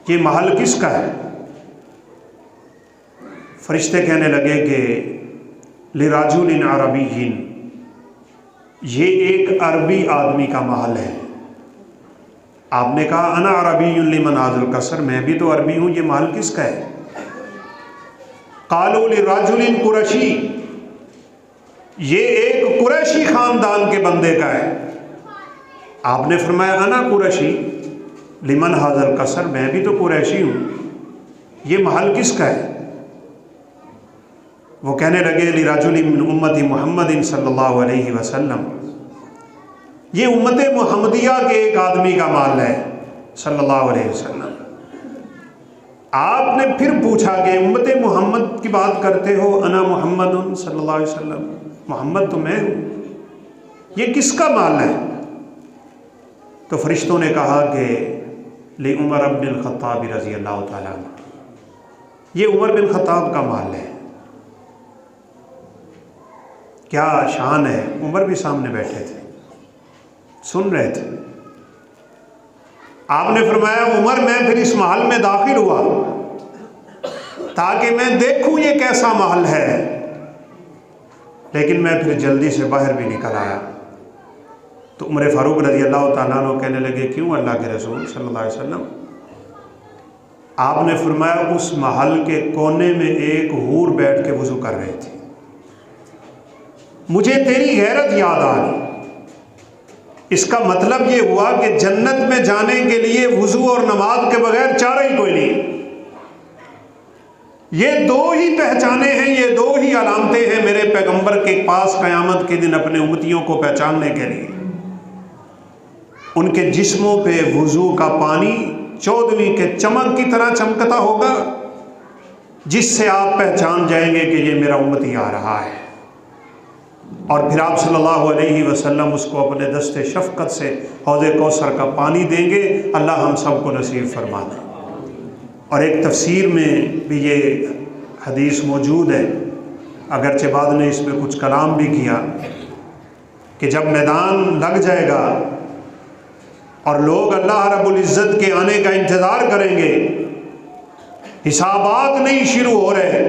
Speaker 1: یہ محل کس کا ہے؟ فرشتے کہنے لگے کہ لرجل عربی، یہ ایک عربی آدمی کا محل ہے۔ آپ نے کہا انا عربی لمن ھذا القصر، میں بھی تو عربی ہوں، یہ محل کس کا ہے؟ قالوا لرجل قرشی، یہ ایک قریشی خاندان کے بندے کا ہے۔ آپ نے فرمایا انا قریشی لمن ھذا القصر، میں بھی تو قریشی ہوں، یہ محل کس کا ہے؟ وہ کہنے لگے لرجل من امت محمد صلی اللہ علیہ وسلم، یہ امت محمدیہ کے ایک آدمی کا محل ہے صلی اللہ علیہ وسلم۔ آپ نے پھر پوچھا کہ امت محمد کی بات کرتے ہو، انا محمد صلی اللہ علیہ وسلم، محمد تو میں ہوں، یہ کس کا محل ہے؟ تو فرشتوں نے کہا کہ لعمر بن الخطاب رضی اللہ تعالیٰ عنہ، یہ عمر بن خطاب کا محل ہے۔ کیا شان ہے! عمر بھی سامنے بیٹھے تھے، سن رہے تھے۔ آپ نے فرمایا عمر میں پھر اس محل میں داخل ہوا تاکہ میں دیکھوں یہ کیسا محل ہے، لیکن میں پھر جلدی سے باہر بھی نکل آیا۔ تو عمر فاروق رضی اللہ تعالیٰ عنہ کہنے لگے کیوں اللہ کے رسول صلی اللہ علیہ وسلم؟ آپ نے فرمایا اس محل کے کونے میں ایک حور بیٹھ کے وضو کر رہی تھی، مجھے تیری غیرت یاد آ گئی۔ اس کا مطلب یہ ہوا کہ جنت میں جانے کے لیے وضو اور نماز کے بغیر چارہ ہی کوئی نہیں۔ یہ 2 ہی پہچانے ہیں، یہ 2 ہی علامتیں ہیں میرے پیغمبر کے پاس قیامت کے دن اپنے امتیوں کو پہچاننے کے لیے۔ ان کے جسموں پہ وضو کا پانی 14ویں کے چمک کی طرح چمکتا ہوگا، جس سے آپ پہچان جائیں گے کہ یہ میرا امتی آ رہا ہے۔ اور پھر آپ صلی اللہ علیہ وسلم اس کو اپنے دست شفقت سے حوض کوثر کا پانی دیں گے۔ اللہ ہم سب کو نصیب فرما دے۔ اور ایک تفسیر میں بھی یہ حدیث موجود ہے، اگرچہ بعد نے اس میں کچھ کلام بھی کیا، کہ جب میدان لگ جائے گا اور لوگ اللہ رب العزت کے آنے کا انتظار کریں گے، حسابات نہیں شروع ہو رہے،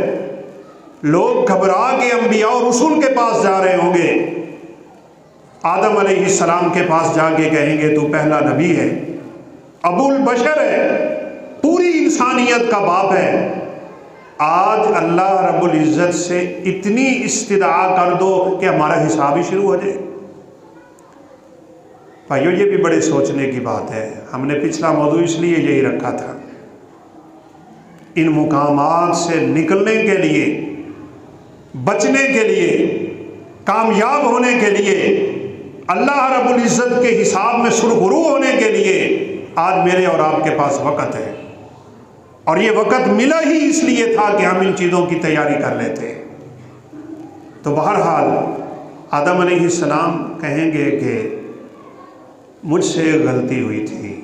Speaker 1: لوگ گھبرا کے انبیاء اور رسول کے پاس جا رہے ہوں گے، آدم علیہ السلام کے پاس جا کے کہیں گے تو پہلا نبی ہے، ابو البشر ہے، پوری انسانیت کا باپ ہے۔ آج اللہ رب العزت سے اتنی استدعا کر دو کہ ہمارا حساب ہی شروع ہو جائے۔ بھائیو یہ بھی بڑے سوچنے کی بات ہے۔ ہم نے پچھلا موضوع اس لیے یہی رکھا تھا ان مقامات سے نکلنے کے لیے، بچنے کے لیے، کامیاب ہونے کے لیے، اللہ رب العزت کے حساب میں سرخرو ہونے کے لیے آج میرے اور آپ کے پاس وقت ہے، اور یہ وقت ملا ہی اس لیے تھا کہ ہم ان چیزوں کی تیاری کر لیتے۔ تو بہرحال آدم علیہ السلام کہیں گے کہ مجھ سے غلطی ہوئی تھی۔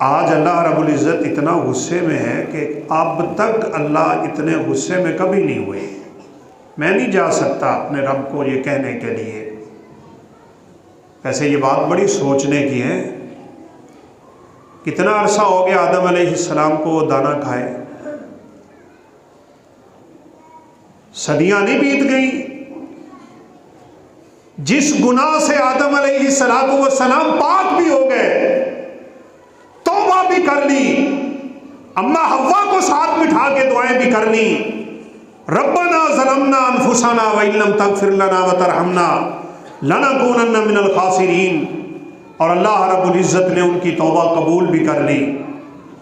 Speaker 1: آج اللہ رب العزت اتنا غصے میں ہے کہ اب تک اللہ اتنے غصے میں کبھی نہیں ہوئے۔ میں نہیں جا سکتا اپنے رب کو یہ کہنے کے لیے۔ ویسے یہ بات بڑی سوچنے کی ہے، کتنا عرصہ ہو گیا آدم علیہ السلام کو وہ دانا کھائے؟ صدیاں نہیں بیت گئیں؟ جس گناہ سے آدم علیہ السلام پاک بھی ہو گئے، توبہ بھی کر لی، اماں حوا کو ساتھ بٹھا کے دعائیں بھی کر لی، ربنا ظلمنا انفسنا وان لم تغفر لنا وترحمنا لنکونن من الخاسرین، اور اللہ رب العزت نے ان کی توبہ قبول بھی کر لی،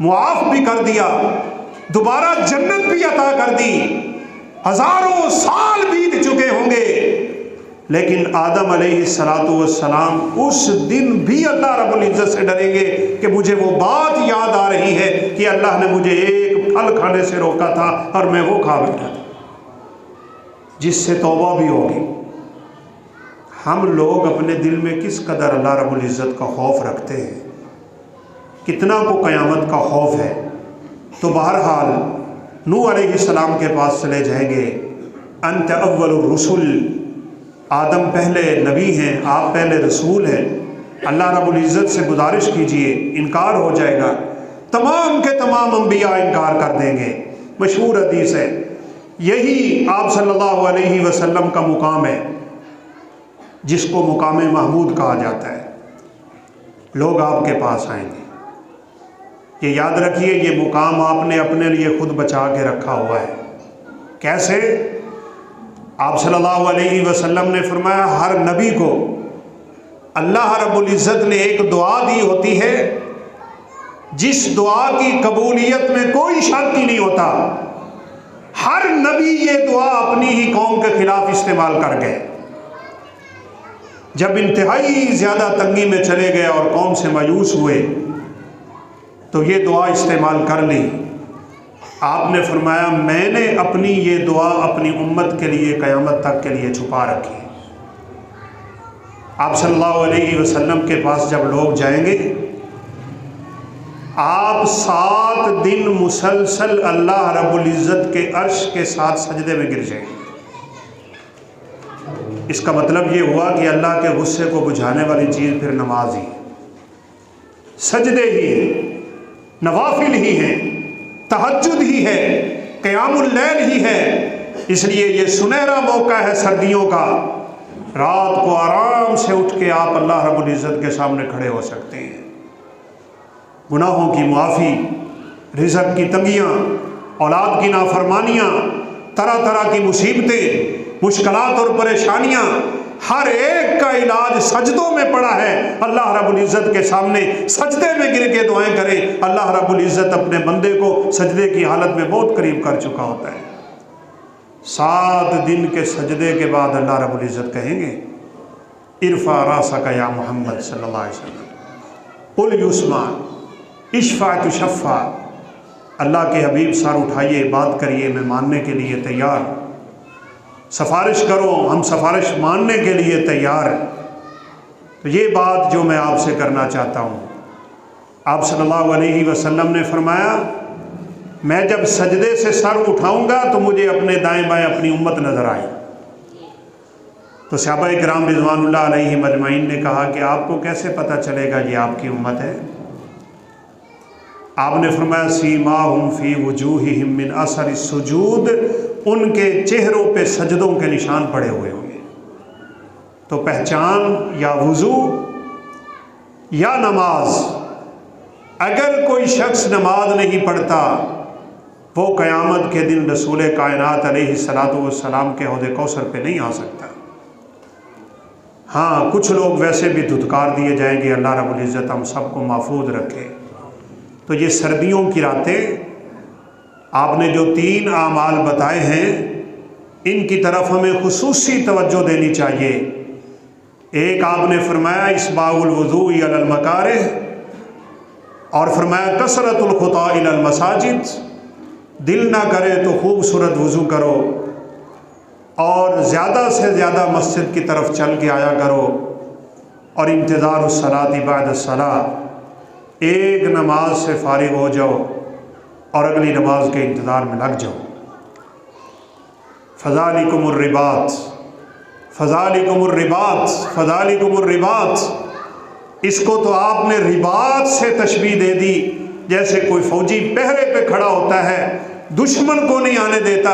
Speaker 1: معاف بھی کر دیا، دوبارہ جنت بھی عطا کر دی۔ ہزاروں سال بیت چکے ہوں گے، لیکن آدم علیہ السلام اس دن بھی اللہ رب العزت سے ڈریں گے کہ مجھے وہ بات یاد آ رہی ہے کہ اللہ نے مجھے ایک پھل کھانے سے روکا تھا اور میں وہ کھا بیٹھا تھا، جس سے توبہ بھی ہوگی۔ ہم لوگ اپنے دل میں کس قدر اللہ رب العزت کا خوف رکھتے ہیں، کتنا کو قیامت کا خوف ہے۔ تو بہرحال نوح علیہ السلام کے پاس چلے جائیں گے، انت اول الرسل، آدم پہلے نبی ہیں، آپ پہلے رسول ہیں، اللہ رب العزت سے گزارش کیجئے۔ انکار ہو جائے گا، تمام کے تمام انبیاء انکار کر دیں گے۔ مشہور حدیث ہے، یہی آپ صلی اللہ علیہ وسلم کا مقام ہے جس کو مقام محمود کہا جاتا ہے۔ لوگ آپ کے پاس آئیں گے، یہ یاد رکھیے، یہ مقام آپ نے اپنے لیے خود بچا کے رکھا ہوا ہے۔ کیسے؟ آپ صلی اللہ علیہ وسلم نے فرمایا ہر نبی کو اللہ رب العزت نے ایک دعا دی ہوتی ہے جس دعا کی قبولیت میں کوئی شک ہی نہیں ہوتا۔ ہر نبی یہ دعا اپنی ہی قوم کے خلاف استعمال کر گئے۔ جب انتہائی زیادہ تنگی میں چلے گئے اور قوم سے مایوس ہوئے تو یہ دعا استعمال کر لی۔ آپ نے فرمایا میں نے اپنی یہ دعا اپنی امت کے لیے قیامت تک کے لیے چھپا رکھی۔ آپ صلی اللہ علیہ وسلم کے پاس جب لوگ جائیں گے، آپ 7 دن مسلسل اللہ رب العزت کے عرش کے ساتھ سجدے میں گر جائیں گے۔ اس کا مطلب یہ ہوا کہ اللہ کے غصے کو بجھانے والی چیز پھر نماز ہی، سجدے ہی ہیں، نوافل ہی ہیں، تہجد ہی ہے، قیام اللیل ہی ہے۔ اس لیے یہ سنہرا موقع ہے سردیوں کا، رات کو آرام سے اٹھ کے آپ اللہ رب العزت کے سامنے کھڑے ہو سکتے ہیں۔ گناہوں کی معافی، رزق کی تنگیاں، اولاد کی نافرمانیاں، طرح طرح کی مصیبتیں، مشکلات اور پریشانیاں، ہر ایک کا علاج سجدوں میں پڑا ہے۔ اللہ رب العزت کے سامنے سجدے میں گر کے دعائیں کریں، اللہ رب العزت اپنے بندے کو سجدے کی حالت میں بہت قریب کر چکا ہوتا ہے۔ 7 دن کے سجدے کے بعد اللہ رب العزت کہیں گے ارفع راسک یا محمد صلی اللہ علیہ وسلم قل یسمع اشفع تشفع، اللہ کے حبیب سر اٹھائیے، بات کریے، میں ماننے کے لیے تیار، سفارش کرو، ہم سفارش ماننے کے لیے تیار ہیں۔ تو یہ بات جو میں آپ سے کرنا چاہتا ہوں، آپ صلی اللہ علیہ وسلم نے فرمایا میں جب سجدے سے سر اٹھاؤں گا تو مجھے اپنے دائیں بائیں اپنی امت نظر آئی۔ تو صحابہ کرام رضوان اللہ علیہ مجمعین نے کہا کہ آپ کو کیسے پتہ چلے گا یہ آپ کی امت ہے؟ آپ نے فرمایا سیماہم فی وجوہہم من اثر السجود، ان کے چہروں پہ سجدوں کے نشان پڑے ہوئے ہوں گے۔ تو پہچان یا وضو یا نماز، اگر کوئی شخص نماز نہیں پڑھتا وہ قیامت کے دن رسول کائنات علیہ السلام کے حوض کوثر پہ نہیں آ سکتا۔ ہاں کچھ لوگ ویسے بھی دھتکار دیے جائیں گے، اللہ رب العزت ہم سب کو محفوظ رکھے۔ تو یہ سردیوں کی راتیں آپ نے جو 3 اعمال بتائے ہیں ان کی طرف ہمیں خصوصی توجہ دینی چاہیے۔ ایک آپ نے فرمایا اسباغ الوضوء علی المکارہ، اور فرمایا کثرت الخطا الی المساجد، دل نہ کرے تو خوبصورت وضو کرو اور زیادہ سے زیادہ مسجد کی طرف چل کے آیا کرو، اور انتظار الصلاۃ بعد الصلاۃ، ایک نماز سے فارغ ہو جاؤ اور اگلی نماز کے انتظار میں لگ جاؤ۔ فذالکم الرباط، فذالکم الرباط، فذالکم الرباط، اس کو تو آپ نے رباط سے تشبیہ دے دی، جیسے کوئی فوجی پہرے پہ کھڑا ہوتا ہے، دشمن کو نہیں آنے دیتا،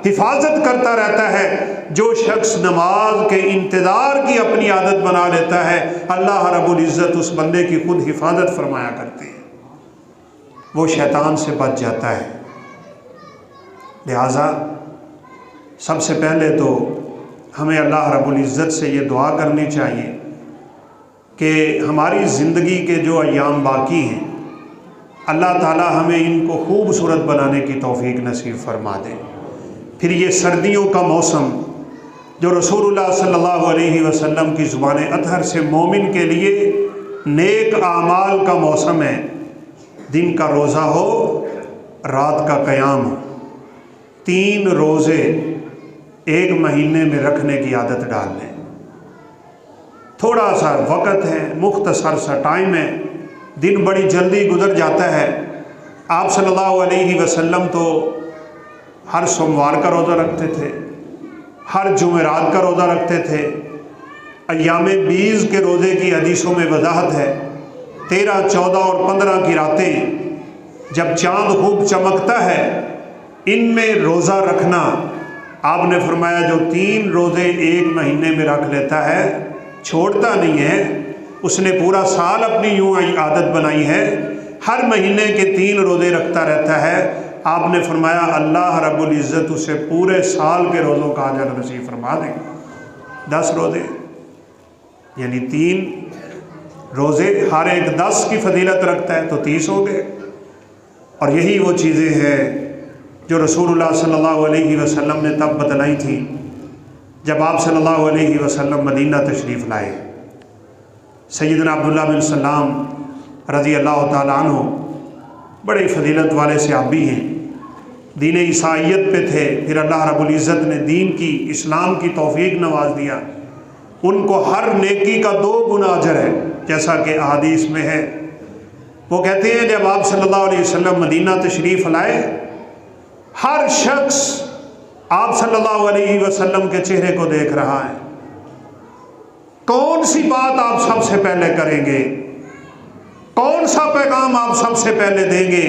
Speaker 1: حفاظت کرتا رہتا ہے۔ جو شخص نماز کے انتظار کی اپنی عادت بنا لیتا ہے، اللہ رب العزت اس بندے کی خود حفاظت فرمایا کرتے ہیں، وہ شیطان سے بچ جاتا ہے۔ لہٰذا سب سے پہلے تو ہمیں اللہ رب العزت سے یہ دعا کرنی چاہیے کہ ہماری زندگی کے جو ایام باقی ہیں اللہ تعالی ہمیں ان کو خوبصورت بنانے کی توفیق نصیب فرما دے۔ پھر یہ سردیوں کا موسم جو رسول اللہ صلی اللہ علیہ وسلم کی زبان اطہر سے مومن کے لیے نیک اعمال کا موسم ہے، دن کا روزہ ہو، رات کا قیام ہو، 3 روزے ایک مہینے میں رکھنے کی عادت ڈال لیں۔ تھوڑا سا وقت ہے، مختصر سا ٹائم ہے، دن بڑی جلدی گزر جاتا ہے۔ آپ صلی اللہ علیہ وسلم تو ہر سوموار کا روزہ رکھتے تھے، ہر جمعرات کا روزہ رکھتے تھے۔ ایام 20 کے روزے کی حدیثوں میں وضاحت ہے، 13، 14 اور 15 کی راتیں جب چاند خوب چمکتا ہے ان میں روزہ رکھنا، آپ نے فرمایا جو 3 روزے ایک مہینے میں رکھ لیتا ہے چھوڑتا نہیں ہے، اس نے پورا سال اپنی یوں عادت بنائی ہے، ہر مہینے کے 3 روزے رکھتا رہتا ہے۔ آپ نے فرمایا اللہ رب العزت اسے پورے سال کے روزوں کا اجر نصیب فرما دیں گے۔ 10 روزے یعنی 3 روزے، ہر ایک 10 کی فضیلت رکھتا ہے تو 30 ہو گئے۔ اور یہی وہ چیزیں ہیں جو رسول اللہ صلی اللہ علیہ وسلم نے تب بتلائی تھی جب آپ صلی اللہ علیہ وسلم مدینہ تشریف لائے۔ سیدنا عبداللہ بن سلام رضی اللہ تعالیٰ عنہ بڑے فضیلت والے صحابی ہیں، دین عیسائیت پہ تھے، پھر اللہ رب العزت نے دین کی، اسلام کی توفیق نواز دیا، ان کو ہر نیکی کا 2 گنا اجر ہے، جیسا کہ احادیث میں ہے۔ وہ کہتے ہیں جب آپ صلی اللہ علیہ وسلم مدینہ تشریف لائے، ہر شخص آپ صلی اللہ علیہ وسلم کے چہرے کو دیکھ رہا ہے، کون سی بات آپ سب سے پہلے کریں گے، کون سا پیغام آپ سب سے پہلے دیں گے۔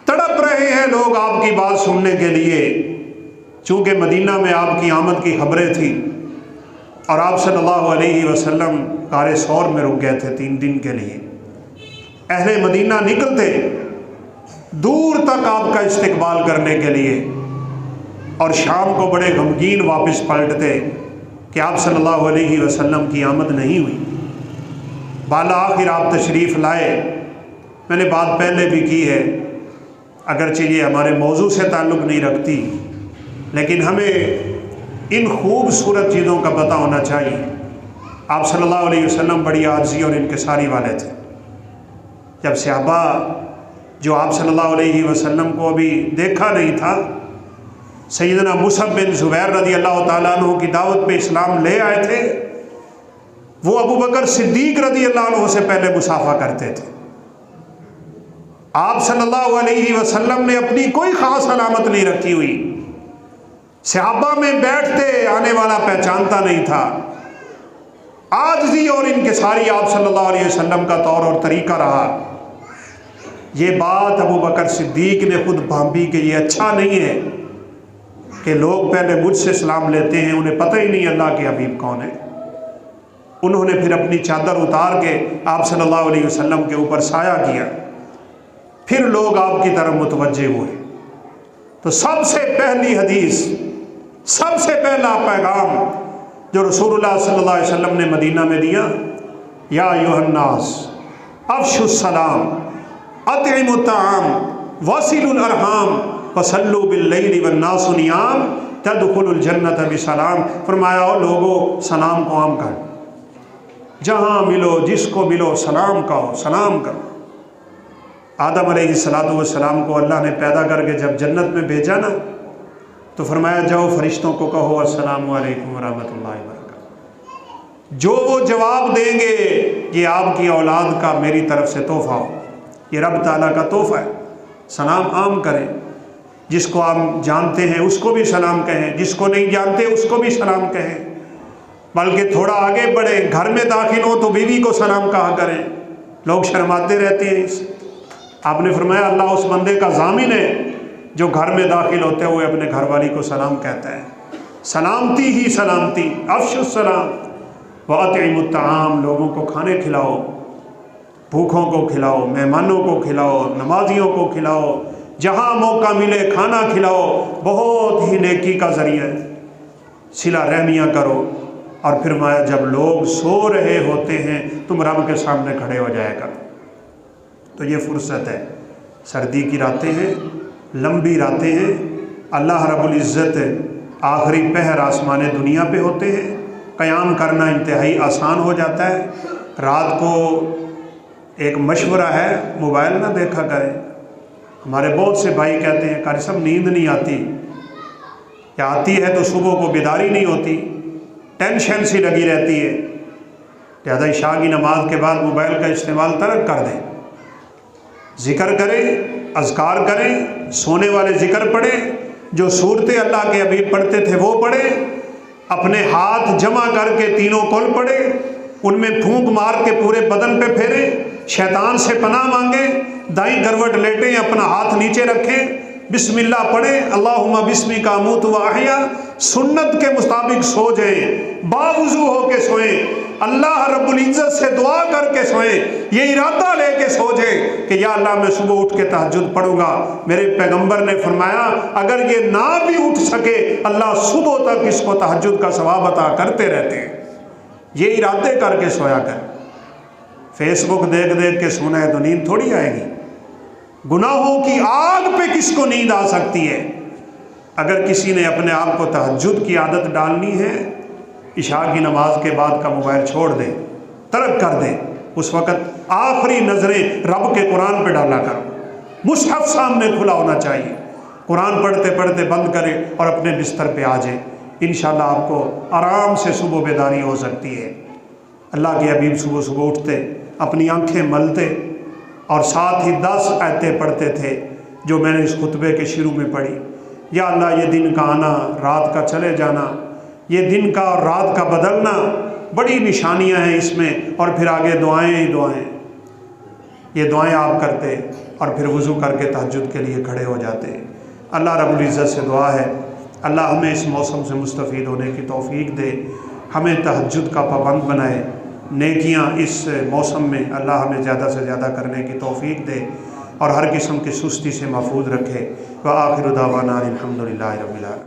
Speaker 1: تڑپ رہے ہیں لوگ آپ کی بات سننے کے لیے، چونکہ مدینہ میں آپ کی آمد کی خبریں تھیں اور آپ صلی اللہ علیہ وسلم غار ثور میں رک گئے تھے 3 دن کے لیے۔ اہل مدینہ نکلتے دور تک آپ کا استقبال کرنے کے لیے، اور شام کو بڑے غمگین واپس پلٹتے کہ آپ صلی اللہ علیہ وسلم کی آمد نہیں ہوئی۔ بالا آخر آپ تشریف لائے۔ میں نے بات پہلے بھی کی ہے، اگرچہ یہ ہمارے موضوع سے تعلق نہیں رکھتی، لیکن ہمیں ان خوبصورت چیزوں کا پتہ ہونا چاہیے۔ آپ صلی اللہ علیہ وسلم بڑی عاجزی اور انکساری والے تھے۔ جب صحابہ جو آپ صلی اللہ علیہ وسلم کو ابھی دیکھا نہیں تھا، سیدنا مصعب بن زبیر رضی اللہ تعالیٰ عنہ کی دعوت پہ اسلام لے آئے تھے، وہ ابو بکر صدیق رضی اللہ عنہ سے پہلے مصافحہ کرتے تھے۔ آپ صلی اللہ علیہ وسلم نے اپنی کوئی خاص علامت نہیں رکھی ہوئی، صحابہ میں بیٹھتے آنے والا پہچانتا نہیں تھا۔ عاجزی اور انکساری آپ صلی اللہ علیہ وسلم کا طور اور طریقہ رہا۔ یہ بات ابو بکر صدیق نے خود بھانپی کہ یہ اچھا نہیں ہے کہ لوگ پہلے مجھ سے سلام لیتے ہیں، انہیں پتہ ہی نہیں اللہ کے حبیب کون ہے۔ انہوں نے پھر اپنی چادر اتار کے آپ صلی اللہ علیہ وسلم کے اوپر سایہ کیا، پھر لوگ آپ کی طرف متوجہ ہوئے۔ تو سب سے پہلی حدیث، سب سے پہلا پیغام جو رسول اللہ صلی اللہ علیہ وسلم نے مدینہ میں دیا، یا ایھا الناس افشوا السلام اطعموا الطعام وصلوا الارحام وصلوا باللیل والناس نیام تدخلوا الجنت بسلام۔ فرمایا او لوگو سلام کو عام کر، جہاں ملو جس کو ملو سلام کہو، سلام کرو۔ آدم علیہ السلام کو اللہ نے پیدا کر کے جب جنت میں بھیجا نا تو فرمایا جاؤ فرشتوں کو کہو السلام علیکم ورحمۃ اللہ وبرکاتہ۔ جو وہ جواب دیں گے یہ آپ کی اولاد کا میری طرف سے تحفہ ہو، یہ رب تعالیٰ کا تحفہ ہے۔ سلام عام کریں، جس کو آپ جانتے ہیں اس کو بھی سلام کہیں، جس کو نہیں جانتے اس کو بھی سلام کہیں، بلکہ تھوڑا آگے بڑھیں، گھر میں داخل ہو تو بیوی کو سلام کہا کریں۔ لوگ شرماتے رہتے ہیں اس۔ آپ نے فرمایا اللہ اس بندے کا ضامن ہے جو گھر میں داخل ہوتے ہوئے اپنے گھر والی کو سلام کہتا ہے۔ سلامتی ہی سلامتی، افشوا السلام واطعموا الطعام، لوگوں کو کھانے کھلاؤ، بھوکھوں کو کھلاؤ، مہمانوں کو کھلاؤ، نمازیوں کو کھلاؤ، جہاں موقع ملے کھانا کھلاؤ، بہت ہی نیکی کا ذریعہ ہے۔ صلہ رحمیاں کرو، اور پھر فرمایا جب لوگ سو رہے ہوتے ہیں تم رب کے سامنے کھڑے ہو جایا کرو۔ تو یہ فرصت ہے، سردی کی راتیں ہیں، لمبی راتیں ہیں، اللہ رب العزت آخری پہر آسمان دنیا پہ ہوتے ہیں، قیام کرنا انتہائی آسان ہو جاتا ہے۔ رات کو ایک مشورہ ہے موبائل نہ دیکھا کریں۔ ہمارے بہت سے بھائی کہتے ہیں قاری صاحب نیند نہیں آتی، یا آتی ہے تو صبح کو بیداری نہیں ہوتی، ٹینشن سی لگی رہتی ہے، لہذا عشاء کی نماز کے بعد موبائل کا استعمال ترک کر دیں۔ ذکر کریں، اذکار کریں، سونے والے ذکر پڑھیں، جو صورتیں اللہ کے حبیب پڑھتے تھے وہ پڑھیں، اپنے ہاتھ جمع کر کے تینوں کل پڑھیں، ان میں پھونک مار کے پورے بدن پہ پھیریں، شیطان سے پناہ مانگیں، دائیں کروٹ لیٹیں، اپنا ہاتھ نیچے رکھیں، بسم اللہ پڑھیں، اللہم بسمک اموت و احیا، سنت کے مطابق سو جائیں، باوضو ہو کے سوئیں، اللہ رب العزت سے دعا کر کے سوئیں، یہ ارادہ لے کے سو جائیں کہ یا اللہ میں صبح اٹھ کے تہجد پڑھوں گا۔ میرے پیغمبر نے فرمایا اگر یہ نہ بھی اٹھ سکے اللہ صبح تک اس کو تہجد کا ثواب عطا کرتے رہتے ہیں۔ یہ ارادے کر کے سویا کر۔ فیس بک دیکھ دیکھ کے سونا ہے تو نیند تھوڑی آئے گی۔ گناہوں کی آگ پہ کس کو نیند آ سکتی ہے؟ اگر کسی نے اپنے آپ کو تہجد کی عادت ڈالنی ہے، عشاء کی نماز کے بعد کا موبائل چھوڑ دے، ترک کر دے، اس وقت آخری نظریں رب کے قرآن پہ ڈالا کرو، مصحف سامنے کھلا ہونا چاہیے، قرآن پڑھتے پڑھتے بند کرے اور اپنے بستر پہ آ جائے، انشاءاللہ آپ کو آرام سے صبح بیداری ہو سکتی ہے۔ اللہ کے حبیب صبح صبح اٹھتے، اپنی آنکھیں ملتے اور ساتھ ہی 10 آیتیں پڑھتے تھے جو میں نے اس خطبے کے شروع میں پڑھی۔ یا اللہ یہ دن کا آنا، رات کا چلے جانا، یہ دن کا اور رات کا بدلنا، بڑی نشانیاں ہیں اس میں، اور پھر آگے دعائیں ہی دعائیں، یہ دعائیں آپ کرتے اور پھر وضو کر کے تہجد کے لیے کھڑے ہو جاتے۔ اللہ رب العزت سے دعا ہے اللہ ہمیں اس موسم سے مستفید ہونے کی توفیق دے، ہمیں تہجد کا پابند بنائے، نیکیاں اس موسم میں اللہ ہمیں زیادہ سے زیادہ کرنے کی توفیق دے، اور ہر قسم کی سستی سے محفوظ رکھے۔ وآخر دعوانا الحمدللہ رب العالمین۔